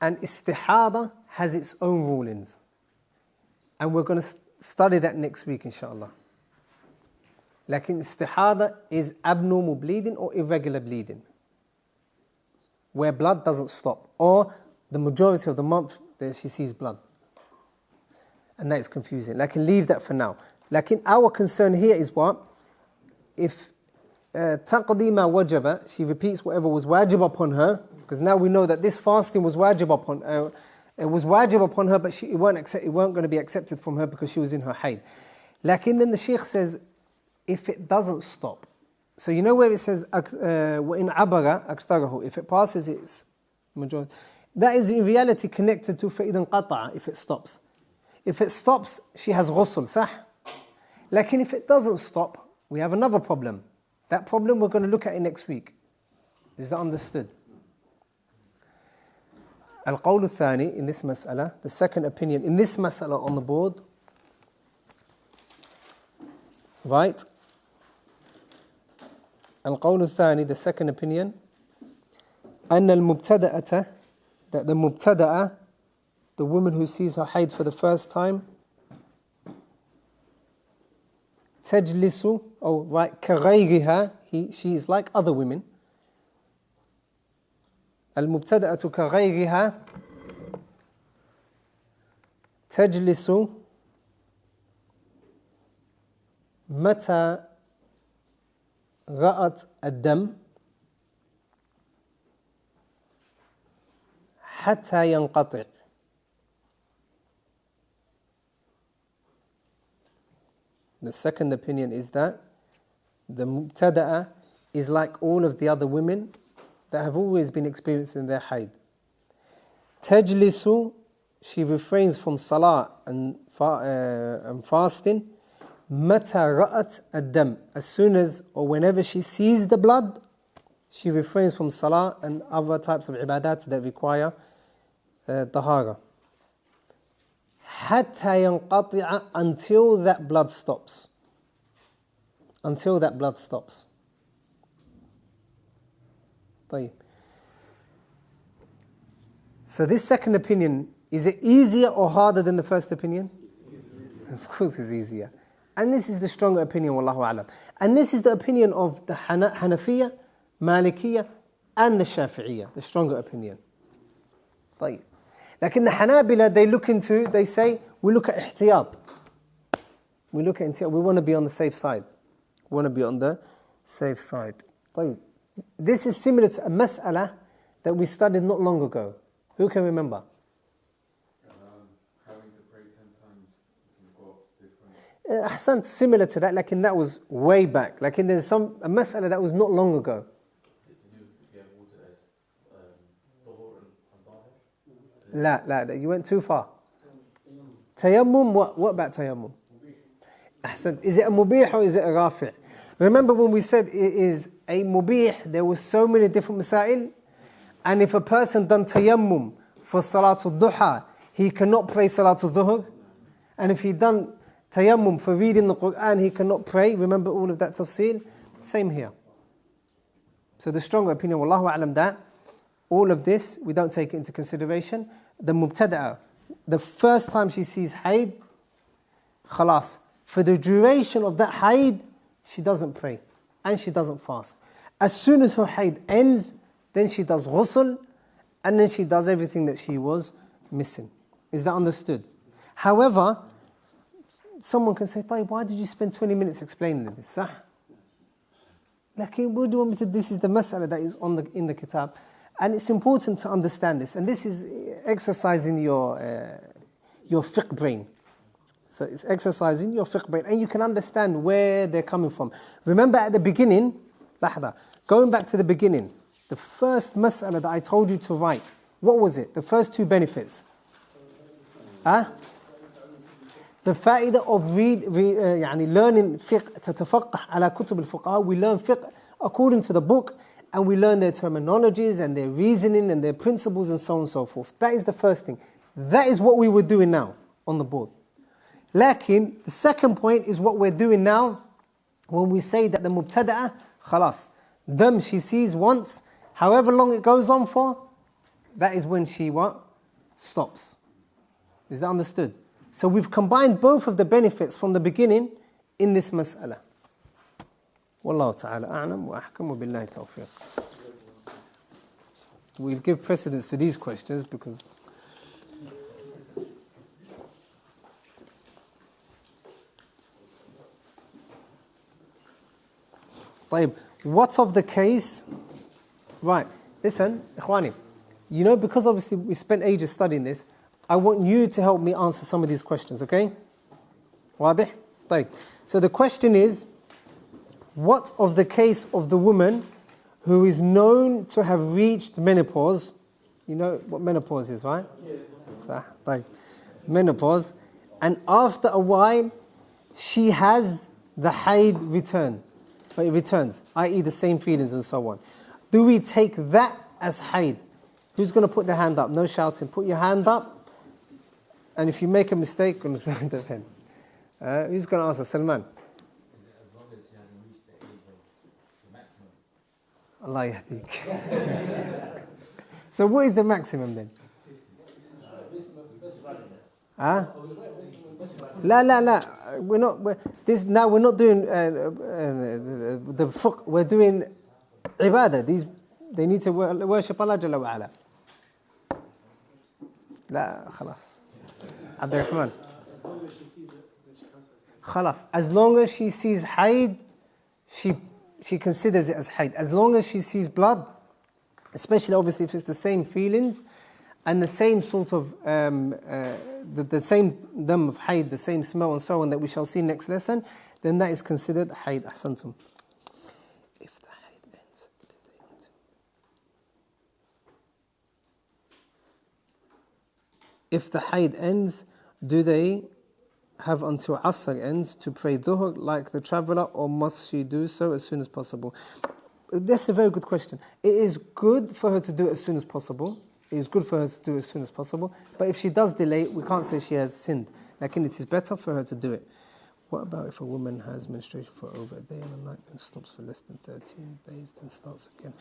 And istihada has its own rulings. And we're going to study that next week, inshallah. Like istihada is abnormal bleeding or irregular bleeding, where blood doesn't stop, or the majority of the month that she sees blood. And that is confusing. Like, leave that for now. Like, our concern here is what? If taqdi ma wajaba, she repeats whatever was wajib upon her, because now we know that this fasting was wajib upon her. It was wajib upon her, but it weren't going to be accepted from her because she was in her haid. Lakin then the Shaykh says, if it doesn't stop. So you know where it says, وَإِنْ عَبَرَ أَكْثَرَهُ, if it passes its majority. That is in reality connected to فَإِذًا قَطَعَ, if it stops. If it stops, she has ghusl, صح? Lakin if it doesn't stop, we have another problem. That problem we're going to look at it next week. Is that understood? القول الثاني in this mas'ala, the second opinion in this mas'ala on the board, right? القول الثاني, the second opinion, أن المبتدأة, that the mubtada'a, the woman who sees her haid for the first time, تجلس, oh right, كغيرها, she is like other women. المبتدأة كغيرها تجلس متى رأت الدم حتى ينقطع. The second opinion is that the mubtada'a is like all of the other women that have always been experiencing their haid. Tajlisu, she refrains from salah and fasting. Mata ra'at ad-dam, as soon as or whenever she sees the blood, she refrains from salah and other types of ibadat that require tahara. Hatta yanqati'a, until that blood stops. Until that blood stops. طيب. So this second opinion, is it easier or harder than the first opinion? Of course it's easier. And this is the stronger opinion, wallahu a'lam. And this is the opinion of the Hanafiya, Malikiya, and the Shafi'iyya, the stronger opinion. طيب. Like in the Hanabila, they say, we look at ihtiyat. We want to be on the safe side. We want to be on the safe side. طيب. This is similar to a mas'ala that we studied not long ago. Who can remember? Having to pray 10 times if you've got different... Hassan, similar to that, like in that was way back. Like in there's a mas'ala that was not long ago. La, you went too far. Tayammum, what about tayammum? Ahsan, is it a mubih or is it a rafi'? Remember when we said it is a mubih, there were so many different masail, and if a person done tayammum for salatul duha, he cannot pray salatul dhuhr, and if he done tayammum for reading the Quran, he cannot pray. Remember all of that tafseel? Same here. So the stronger opinion, wallahu a'lam, that all of this, we don't take it into consideration. The mubtada'a, the first time she sees haid, khalas. For the duration of that haid, she doesn't pray and she doesn't fast. As soon as her haid ends, then she does ghusl and then she does everything that she was missing. Is that understood? However, someone can say, "Tayyib, why did you spend 20 minutes explaining this?" Sah? Like, what do you want me to? This is the mas'ala that is in the kitab. And it's important to understand this. And this is exercising your fiqh brain. So it's exercising your fiqh brain. And you can understand where they're coming from. Remember at the beginning, going back to the beginning, the first mas'ala that I told you to write, what was it? The first two benefits. The fa'idah of learning fiqh, تتفقه على كتب الفقهاء. We learn fiqh according to the book, and we learn their terminologies and their reasoning and their principles and so on and so forth. That is the first thing. That is what we were doing now on the board. Lakin, the second point is what we're doing now when we say that the mubtada'a, khalas, them she sees once, however long it goes on for, that is when she what? Stops. Is that understood? So we've combined both of the benefits from the beginning in this mas'ala. Wallahu ta'ala a'lam wa ahkam wa billahi tawfiq. We'll give precedence to these questions because طيب, what of the case? Right, listen, ikhwani, because obviously we spent ages studying this, I want you to help me answer some of these questions, okay? واضح? طيب. So the question is, what of the case of the woman who is known to have reached menopause? You know what menopause is, right? Yes. Like menopause. And after a while, she has the haid return. It returns, i.e. the same feelings and so on. Do we take that as haid? Who's going to put their hand up? No shouting. Put your hand up. And if you make a mistake, who's going to answer? Salman. Allah yahdik. So what is the maximum then? La. We're not doing the fiqh. We're doing ibadah. They need to worship Allah Jalla wa Ala. لا خلاص. Abdurrahman. خلاص. As long as she sees haid, she considers it as haid. As long as she sees blood, especially obviously if it's the same feelings and the same sort of the same dam of haid, the same smell and so on that we shall see next lesson, then that is considered haid. Ahsantum. If the haid ends, if the haid ends, do they have until Asr ends to pray dhuhr like the traveller, or must she do so as soon as possible? That's a very good question. It is good for her to do it as soon as possible. It is good for her to do it as soon as possible. But if she does delay, we can't say she has sinned. Like, it is better for her to do it. What about if a woman has menstruation for over a day and a night, then stops for less than 13 days, then starts again?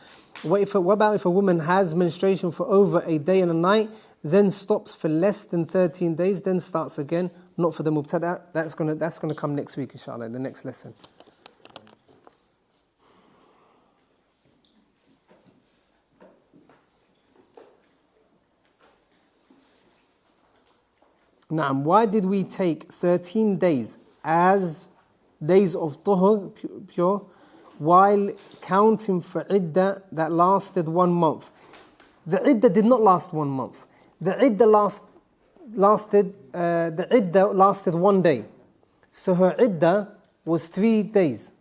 What about if a woman has menstruation for over a day and a night, then stops for less than 13 days, then starts again? Not for the mubtada. That's going to come next week, inshallah, in the next lesson. Naam, why did we take 13 days as days of tuhur, pure, while counting for iddah that lasted 1 month? The iddah did not last 1 month. The iddah lasted 1 day. So her iddah was 3 days.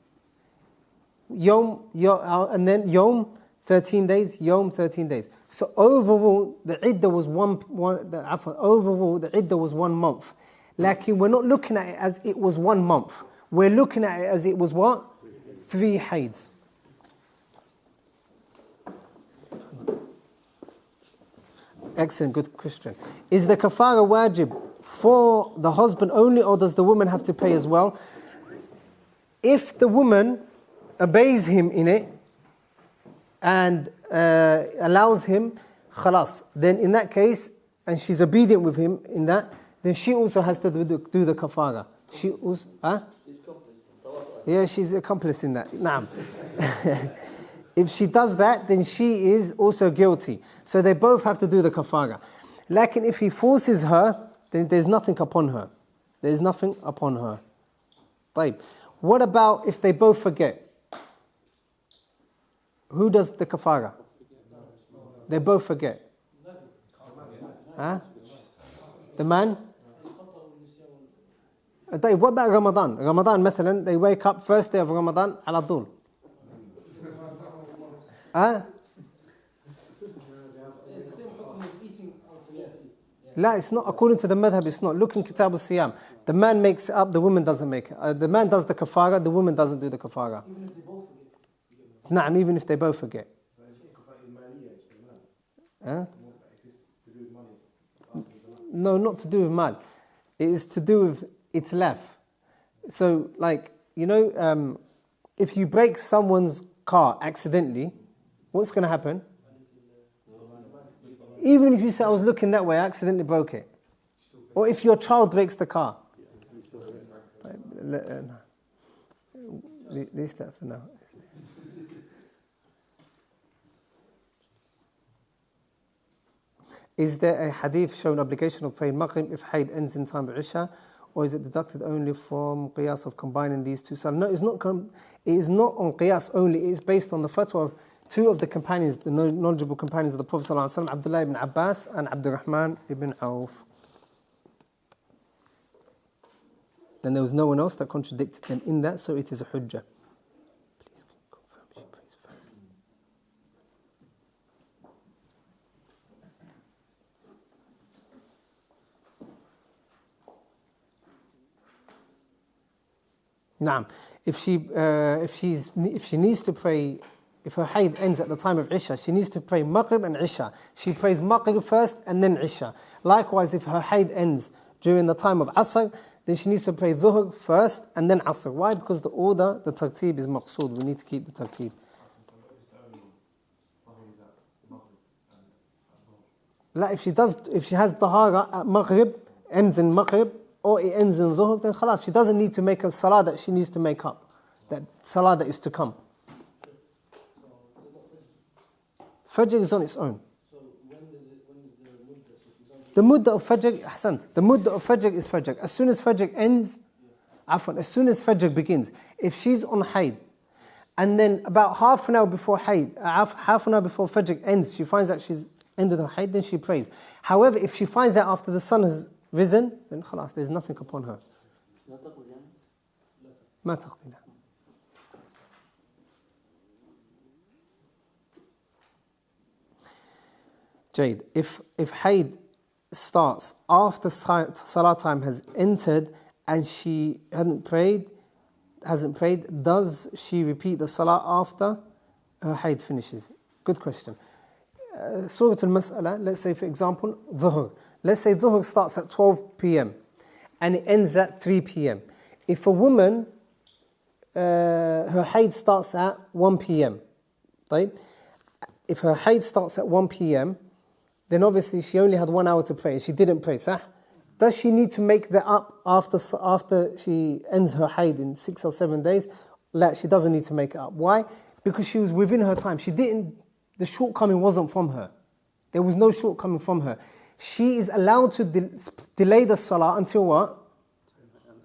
And then yom, 13 days, yom, 13 days. So overall, the iddah was overall, the iddah was 1 month. Like, we're not looking at it as it was 1 month. We're looking at it as it was what? 3 haids. Excellent, good question. Is the kafara wajib for the husband only, or does the woman have to pay as well? If the woman obeys him in it and allows him, khalas, then in that case, and she's obedient with him in that, then she also has to do the kafara. She also, yeah, she's accomplice in that. Naam. If she does that, then she is also guilty. So they both have to do the kafara. Lakin if he forces her, then there's nothing upon her. There's nothing upon her. طيب. What about if they both forget? Who does the kafara? They both forget. Huh? The man? طيب, what about Ramadan? Ramadan, مثلا, they wake up first day of Ramadan, على طول. Huh? لا, it's not according to the madhab. It's not. Look in Kitab al-Siyam. The man makes it up, the woman doesn't make it. The man does the kafara, the woman doesn't do the kafara. Naam, even if they both forget. Huh? No, not to do with mal. It is to do with itlaf. So, like, you know, if you break someone's car accidentally, what's going to happen? Even if you say, I was looking that way, I accidentally broke it. Or if your child breaks the car. Leave that for now. Is there a hadith showing obligation of praying Maghrib if Hayd ends in time of Isha? Or is it deducted only from qiyas of combining these two salah? No, it is not on qiyas only. It is based on the fatwa of 2 of the companions, the knowledgeable companions of the Prophet ﷺ, Abdillah ibn Abbas and Abdurrahman ibn Auf. Then there was no one else that contradicted them in that, so it is a hujjah. Please confirm she prays first. Naam. If she needs to pray, if her hayd ends at the time of Isha, she needs to pray Maghrib and Isha. She prays Maghrib first and then Isha. Likewise, if her hayd ends during the time of Asr, then she needs to pray Dhuhr first and then Asr. Why? Because the order, the tartib is maqsood. We need to keep the tartib. Like if she has Tahara at Maghrib, ends in Maghrib, or it ends in Dhuhr, then khalas, she doesn't need to make a salah that she needs to make up. That salah that is to come. Fajr is on its own. So when is the muddah of Fajr, Hassan, the muddah of Fajr is Fajr. As soon as Fajr ends, as soon as Fajr begins, if she's on Hayd, and then about half an hour before Hayd, half an hour before Fajr ends, she finds out she's ended her Hayd, then she prays. However, if she finds out after the sun has risen, then khalas, there's nothing upon her. ما تقضي لا. Jade, if Hayd starts after Salah time has entered and she hasn't prayed, does she repeat the Salah after her Hayd finishes? Good question. Surah al-Mas'ala, let's say for example, Dhuhr. Let's say Dhuhr starts at 12 p.m. and it ends at 3 p.m. If a woman, her Hayd starts at 1 p.m. Right? If her Hayd starts at 1 p.m., then obviously she only had 1 hour to pray. She didn't pray, sah? Does she need to make that up after she ends her Hayd in 6 or 7 days? La, she doesn't need to make it up. Why? Because she was within her time. The shortcoming wasn't from her. There was no shortcoming from her. she is allowed to delay the salah until what?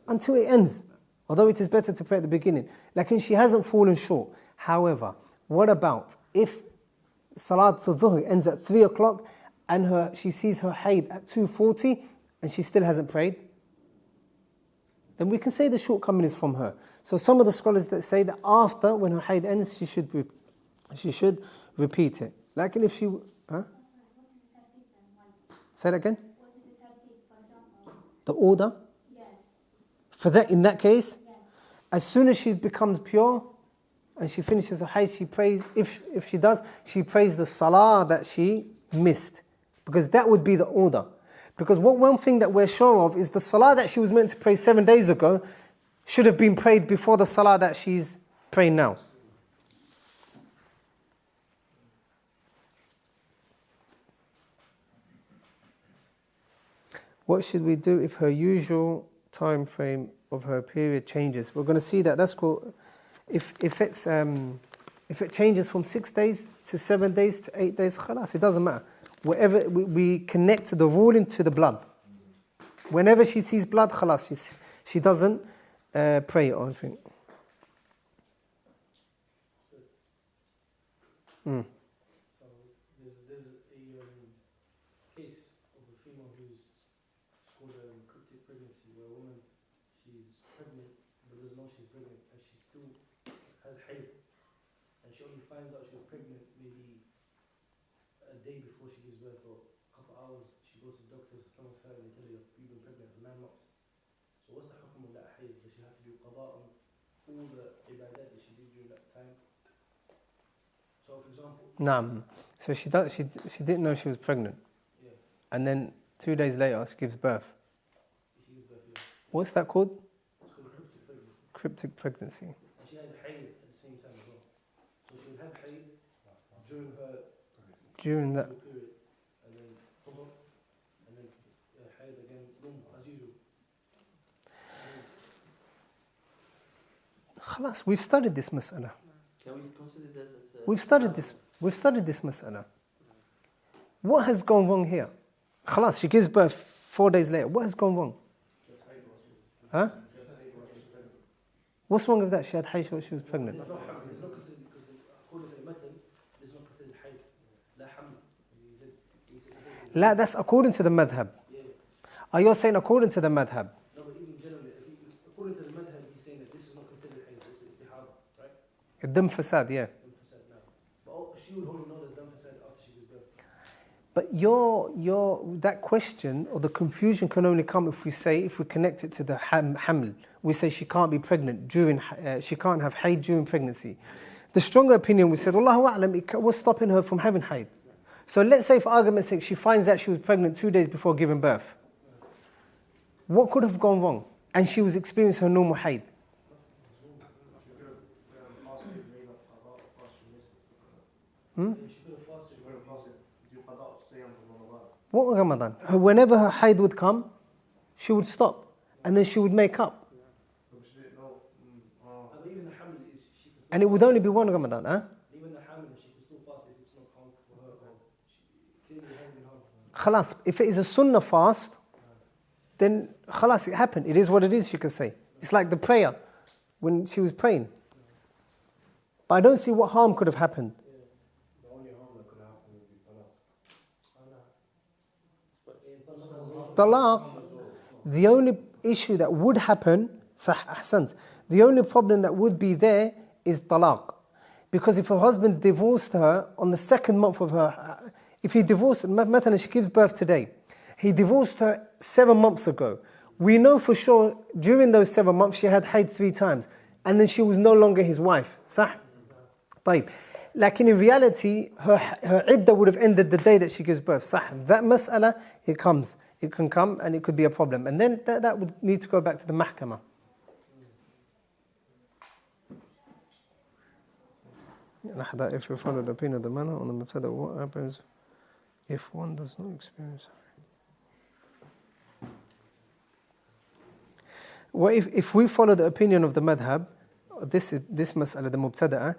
Until it ends. Although it is better to pray at the beginning. Like she hasn't fallen short. However, what about if Salatul Dhuhr ends at 3 o'clock and she sees her haid at 2:40 and she still hasn't prayed? Then we can say the shortcoming is from her. So some of the scholars that say that after, when her haid ends, she should repeat it. Like if she... Huh? Say that again? What is the tartib, for example? The order? Yes. For that, in that case, Yes. as soon as she becomes pure and she finishes her hayd, she prays, if she does, she prays the salah that she missed. Because that would be the order. Because one thing that we're sure of is the salah that she was meant to pray 7 days ago should have been prayed before the salah that she's praying now. What should we do if her usual time frame of her period changes? We're going to see that. That's called, if it changes from 6 days to 7 days to 8 days, khalas, it doesn't matter. Wherever we connect the ruling to the blood. Whenever she sees blood, khalas, she doesn't pray or anything. So there's a case of a female who's called a cryptic pregnancy, where a woman, she's pregnant but doesn't know she's pregnant, and she still has haid, and she only finds out she was pregnant maybe a day before she gives birth, or a couple of hours. She goes to the doctor, her stomach's hurt, and they tell her you've been pregnant for 9 months. So what's the hukum of that haid? Does she have to do qada on all the ibadat that she did during that time? So for example, Naam. So she didn't know she was pregnant. yeah, And then 2 days later, she gives birth. she gives birth, yeah. What's that called? It's called cryptic pregnancy. Cryptic pregnancy. And she had haid at the same time as well. So she would have haid during her During that. period, and then qada, and then haid again, normal, as usual. Khalas, we've studied this mas'ala. Can we consider this as We've studied this mas'ala. What has gone wrong here? Khalas, she gives birth 4 days later. What has gone wrong? Huh? What's wrong with that? She had hayd when she was pregnant. It's not haml, it's not considered, because according to the method, it's not considered haid. La haml. He said, La, that's according to the madhab. yeah. Are you saying according to the madhab? No, but even generally, according to the madhab, he's saying that this is not considered haid, this is istihada, right? Dam fasad, yeah. Dam fasad now. But she would only know there's dam fasad after she gives birth. But that question or the confusion can only come if we connect it to the haml. We say she can't be pregnant she can't have hayd during pregnancy. The stronger opinion, we said, Allahu A'lam, what's stopping her from having hayd? So let's say, for argument's sake, she finds out she was pregnant 2 days before giving birth. What could have gone wrong? And she was experiencing her normal hayd. What Ramadan? Whenever her hayd would come, she would stop. And then she would make up. But even the haml is, she can still, And it would only be one Ramadan, huh? even the haml, she can still fast if it's not harmful for her, or she clearly has been harmful. Khalas, if it is a sunnah fast, then khalas, it happened. It is what it is, you can say. It's like the prayer when she was praying. But I don't see what harm could have happened. The only harm that could happen would be talaq. Talaq, the only issue that would happen, ahsant, the only problem that would be there is talaq. Because if her husband divorced her on the 2nd month of her, if he divorced, she gives birth today, he divorced her 7 months ago. We know for sure during those 7 months she had hayd 3 times, and then she was no longer his wife. Sah? طيب. Like in reality, her iddah would have ended the day that she gives birth. Sah? That mas'ala, it can come and it could be a problem. And then that would need to go back to the mahkamah. If we follow the opinion of the manner on the mubtada, what happens if one does not experience? Well, if we follow the opinion of the madhab, this mas'ala, the mubtada'a,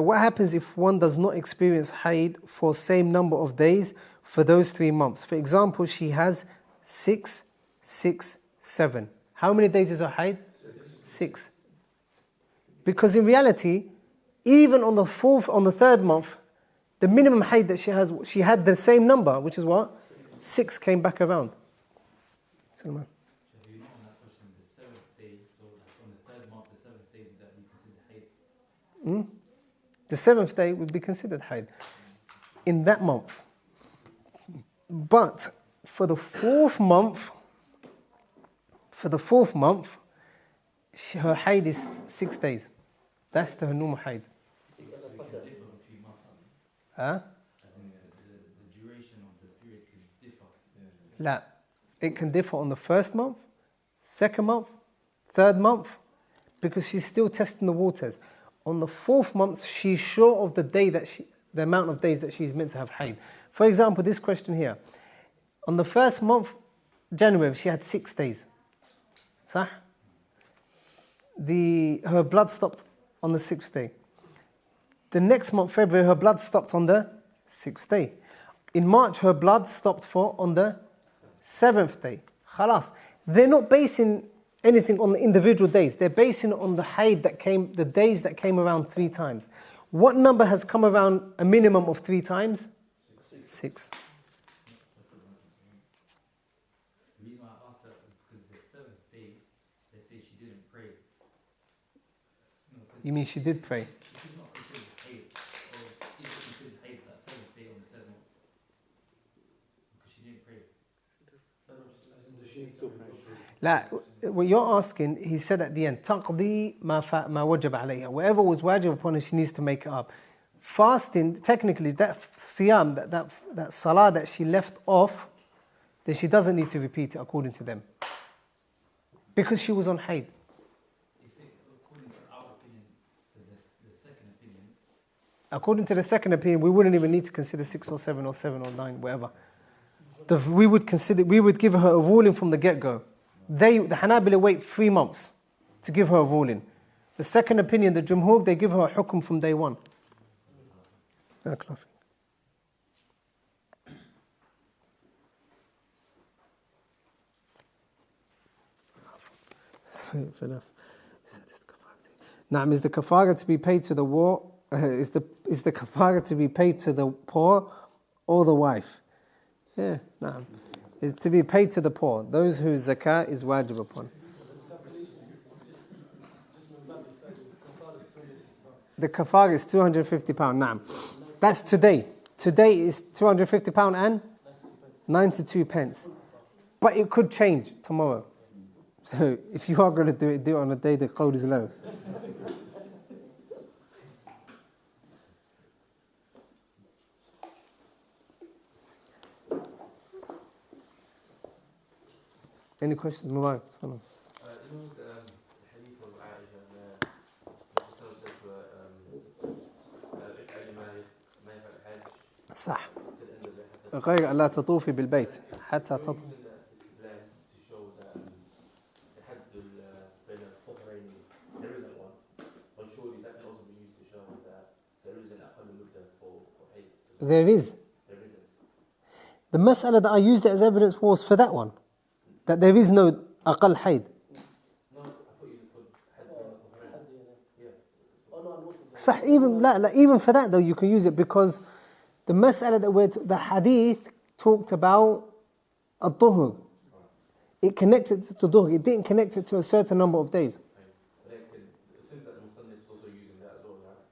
what happens if one does not experience hayd for same number of days for those 3 months. For example, she has 6, 6, 7. How many days is her haid? 6. Because in reality, even on the 3rd month, the minimum haid that she had the same number, which is what? 6 came back around. Salman. You know on that question, the 7th day, so on the 3rd month, the 7th day, would that be considered haid? The 7th day would be considered haid in that month. But for the 4th month, her haid is 6 days. That's her normal haid. Huh? The duration of the period can differ. La. It can differ on the 1st month, 2nd month, 3rd month, because she's still testing the waters. On the 4th month, she's sure of the amount of days that she's meant to have haid. For example, this question here. On the 1st month, January, she had 6 days. Sah? Her blood stopped on the 6th day. The next month, February, her blood stopped on the 6th day. In March, her blood stopped on the 7th day. Khalas. They're not basing anything on the individual days. They're basing it on the haid the days that came around 3 times. What number has come around a minimum of 3 times? 6. The reason why I asked that is because the 7th day, they say she didn't pray. You mean she did pray? She's not considered haid. Or is it considered haid that 7th day on the 3rd month? Because she didn't pray. La, what you're asking, he said at the end, تقضي ما وجب عليها. Whatever was wajib upon her, she needs to make it up. Fasting, technically, that siyam, that salah that she left off, then she doesn't need to repeat it according to them. Because she was on haid. According to our opinion, the second opinion, According to the second opinion, we wouldn't even need to consider 6 or 7 or 7 or 9, whatever. We would give her a ruling from the get-go. The Hanabila wait 3 months to give her a ruling. The second opinion, the Jumhur, they give her a hukum from day 1. Now, is the kafara to be paid to the war? Is the kafara to be paid to the poor or the wife? Yeah, no. Is to be paid to the poor, those whose zakah is wajib upon. The kafara is £250. Naam. That's today. Today is £250 and 92 pence. But it could change tomorrow. So if you are going to do it on a day the code is low. Any questions? Mubarak. You know the hadith of Aisha where Hassan said to her, صح. غير لا تطوفي بالبيت حتى تطوفي. to show that the had بين الطهرين there isn't one, but surely that can also be used to show that there isn't أقل مدة for haid. There is. There isn't. The mas'ala that I used as evidence was for that one. That there is no aqal haid. صح, even for that though you can use it because the mas'ala the hadith talked about al-tuhur. It connected to dhuhr. It didn't connect it to a certain number of days. But it seems that the Mustaqni is also using that as well, right?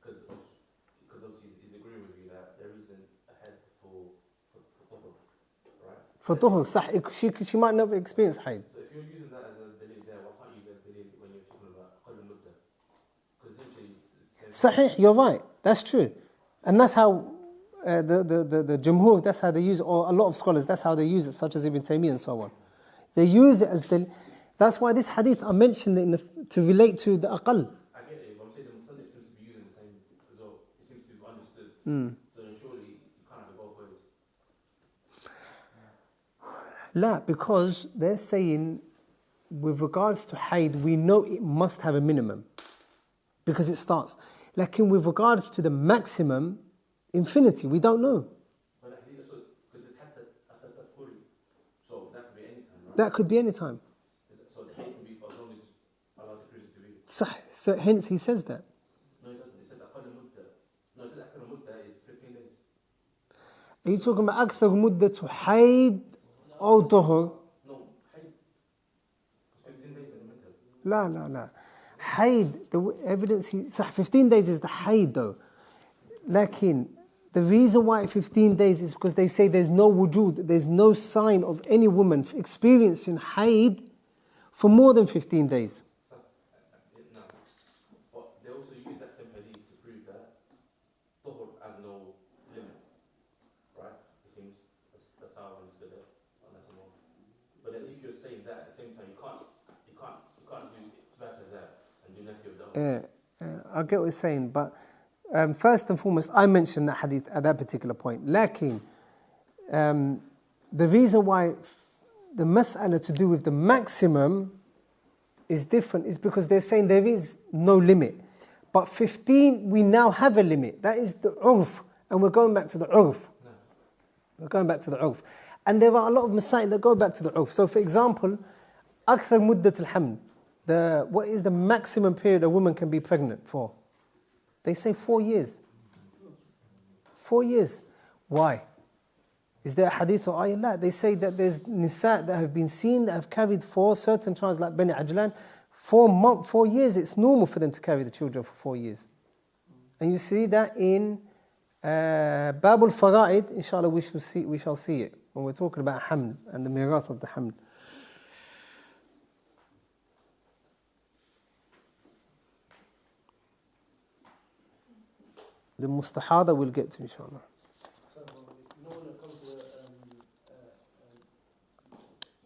Because obviously he's agreeing with you that there isn't a head for dhuhr, right? For dhuhr, صح, she might never experience haid. So if you're using that as a dalil there, why can't you use a dalil when you're talking about aqal mudda? Because essentially it's Sahih, you're right. That's true. And that's how the Jumhur, that's how they use it, or a lot of scholars, that's how they use it, such as Ibn Taymiyyah and so on. They use it as that's why this hadith I mentioned to relate to the aqal. I get it, but I'm saying the Muslim seems to be using the same as well. It seems to be understood. So then surely you can't have it both ways. La, because they're saying with regards to haid, we know it must have a minimum because it starts. Like with regards to the maximum, infinity, we don't know. But the hadith That could be any time. So the haid can be as long as allowed the period to be. صح. So hence he says that. No, he doesn't. He said أقل مدة. No, he said أقل مدة is 15 days. Are you talking about أكثر مدة حيض أو طهر؟ No, haid. 15 days in the middle. لا. حيض, the evidence, صح, 15 days is the حيض though. لكن the reason why 15 days is because they say there's no wujud, there's no sign of any woman experiencing حيض for more than 15 days. No. But they also use that same hadith to prove that tuhur has no limits. Right? It seems that's how I understood it. Unless I'm wrong. But then if you're saying that at the same time, you can't do better there and do nothing of I get what you're saying, but first and foremost, I mentioned that hadith at that particular point. Lakin, the reason why the mas'ala to do with the maximum is different is because they're saying there is no limit. But 15, we now have a limit. That is the urf. And we're going back to the urf. We're going back to the urf. And there are a lot of masail that go back to the urf. So for example, أكثر مدة الحمل. What is the maximum period a woman can be pregnant for? They say 4 years. 4 years. Why? Is there a hadith or ayah? La. They say that there's nisa that have been seen that have carried for certain tribes like Bani Ajlan 4 years. It's normal for them to carry the children for 4 years. And you see that in Bab al-Fara'id, inshallah we shall see it when we're talking about haml and the mirath of the haml. The mustahada we'll get to, inshallah. So, you know, when it comes to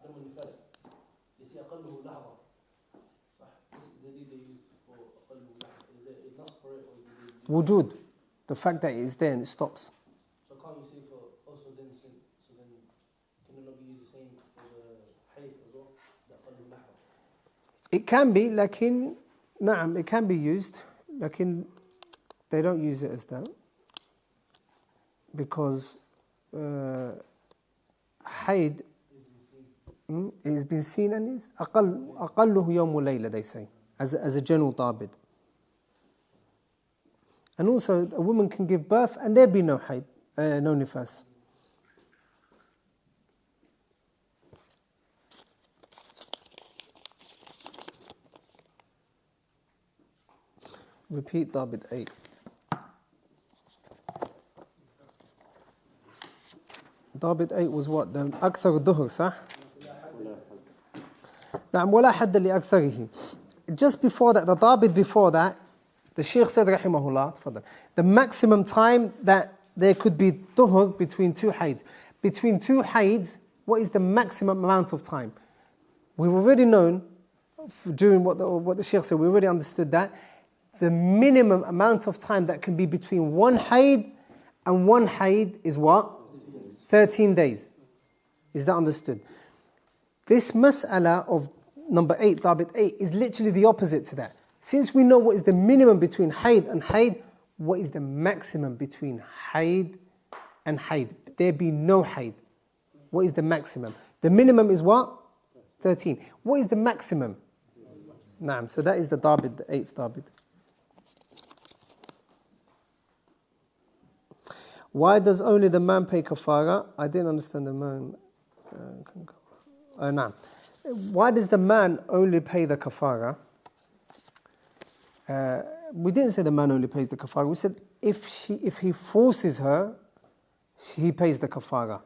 دم النفاس, they say أقله لحظة. صح? This is the date they use for أقله لحظة. Is there a nas for it, or do they? Wujud, the fact that it is there and it stops. So can't you say for also then can it not be used the same for the hayd as well? The أقله لحظة. It can be, lakin, na'am, it can be used, lakin they don't use it as that because hayd has been seen and is أقله يوم وليلة, they say, as a general tabid. And also a woman can give birth and there be no hayd, no nifas. Repeat tabid 8. ضابط 8 was what? The أكثر الظهر, صح? نعم ولا حد لأكثره. Just before that, the ضابط before that, the Shaykh said رحمه الله, تفضل, the maximum time that there could be ظهر between two haids. Between two haids, what is the maximum amount of time? We've already known, during what the Shaykh said, we already understood that the minimum amount of time that can be between one haid and one haid is what? 13 days. Is that understood? This mas'ala of number 8, tabit 8, is literally the opposite to that. Since we know what is the minimum between haid and haid, what is the maximum between haid and haid? There be no haid. What is the maximum? The minimum is what? 13. What is the maximum? Naam. So that is the tabit, the 8th tabit. Why does only the man pay kafara? I didn't understand the man. No. Why does the man only pay the kafara? We didn't say the man only pays the kafara. We said if he forces her, he pays the kafara.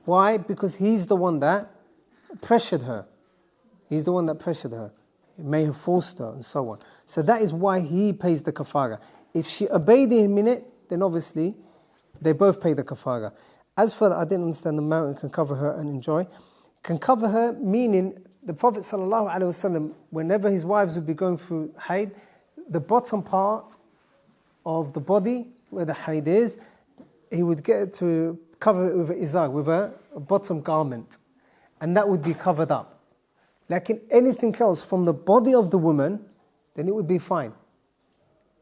Why? Because he's the one that pressured her. He's the one that pressured her. He may have forced her and so on. So that is why he pays the kafara. If she obeyed him in it, then obviously they both pay the kafara. As for that, I didn't understand the mountain can cover her and enjoy. Can cover her, meaning the Prophet ﷺ, whenever his wives would be going through haid, the bottom part of the body, where the haid is, he would get to cover it with an izar, with a bottom garment. And that would be covered up. Like in anything else from the body of the woman, then it would be fine.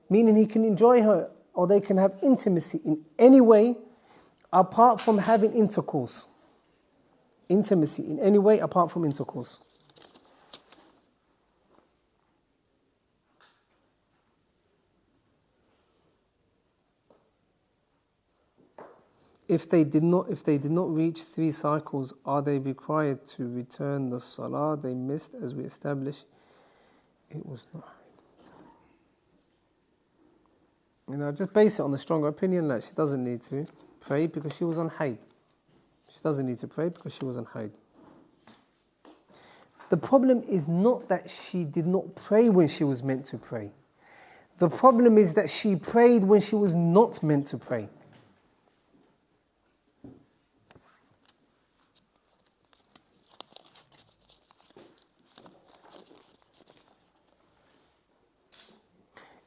Meaning he can enjoy her, or they can have intimacy in any way apart from having intercourse. intimacy in any way apart from intercourse. If they did not reach 3 cycles, are they required to return the salah they missed? As we established, it was not. Just base it on the stronger opinion that she doesn't need to pray because she was on haid. She doesn't need to pray because she was on haid. The problem is not that she did not pray when she was meant to pray. The problem is that she prayed when she was not meant to pray.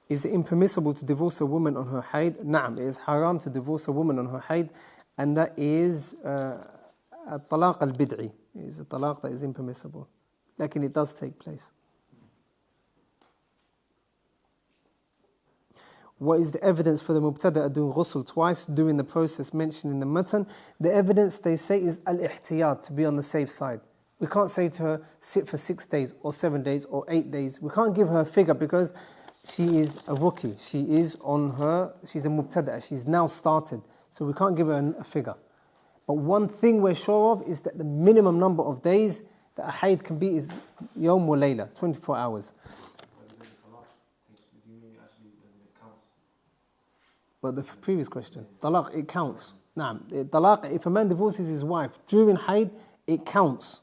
Is it impermissible to divorce a woman on her haid? Naam, it is haram to divorce a woman on her haid, and that is talaq al-bid'i. It is a talaq that is impermissible. Lakin it does take place. What is the evidence for the mubtada'a doing ghusl twice during the process mentioned in the matan? The evidence, they say, is al-ihtiyat, to be on the safe side. We can't say to her, sit for 6 days or 7 days or 8 days. We can't give her a figure because she is a rookie. She's a mubtada'a. She's now started. So we can't give her a figure. But one thing we're sure of is that the minimum number of days that a haid can be is yawm wa layla, 24 hours. But the previous question, talaq, it counts. Naam, talaq, if a man divorces his wife during haid, it counts.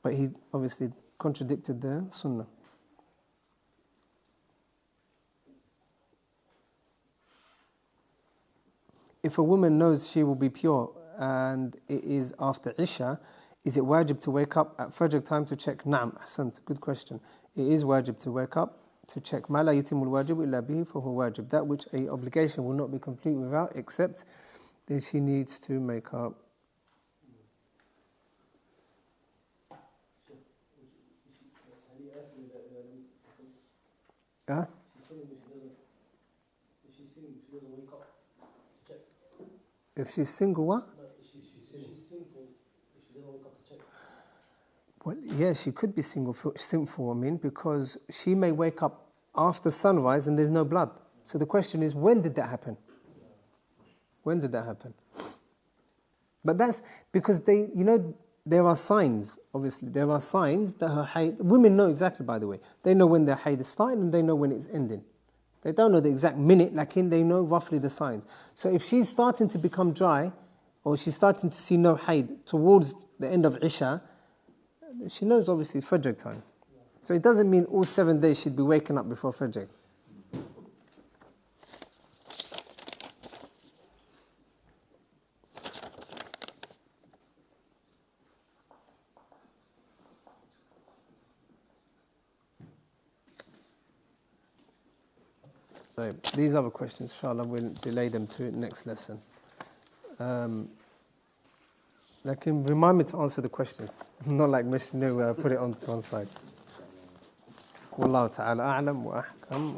But he obviously contradicted the sunnah. If a woman knows she will be pure and it is after Isha, is it wajib to wake up at Fajr time to check? Naam, Hassan, good question. It is wajib to wake up to check. Ma la yatimul wajib illa bihi fahuwa wajib. That which a obligation will not be complete without, except that she needs to make up. Huh? If she's single, what? She's sinful if she doesn't wake up to check. Well, yeah, she could be sinful, because she may wake up after sunrise and there's no blood. So the question is, when did that happen? When did that happen? But that's because there are signs, obviously. There are signs that her haid, women know exactly, by the way. They know when their haid is starting and they know when it's ending. They don't know the exact minute, they know roughly the signs. So if she's starting to become dry, or she's starting to see no haid towards the end of Isha, she knows obviously Fajr time. So it doesn't mean all 7 days she'd be waking up before Fajr. So these other questions, inshallah, we'll delay them to next lesson. Remind me to answer the questions. Not like missionary where I put it on to one side. Wallahu ta'ala a'lam wa ahkam.